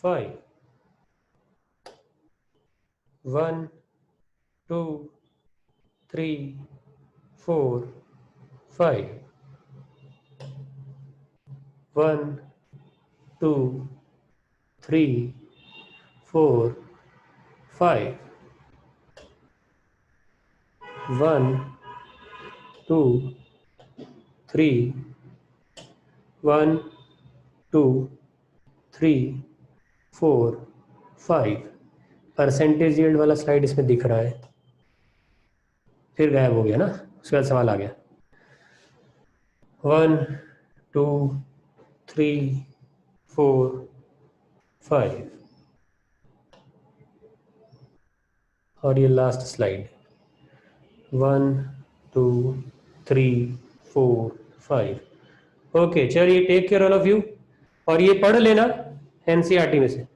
5, 1 2 3 4 5, 1 2 3 4 5, 1 2 3 1 2 3 4 5। परसेंटेज यील्ड वाला स्लाइड इसमें दिख रहा है, फिर गायब हो गया ना, उसके बाद सवाल आ गया। 1 2 3 4 5, और ये लास्ट स्लाइड 1 2 3 4 5। ओके, चलिए take care all of you, और ये पढ़ लेना एनसीईआरटी में से।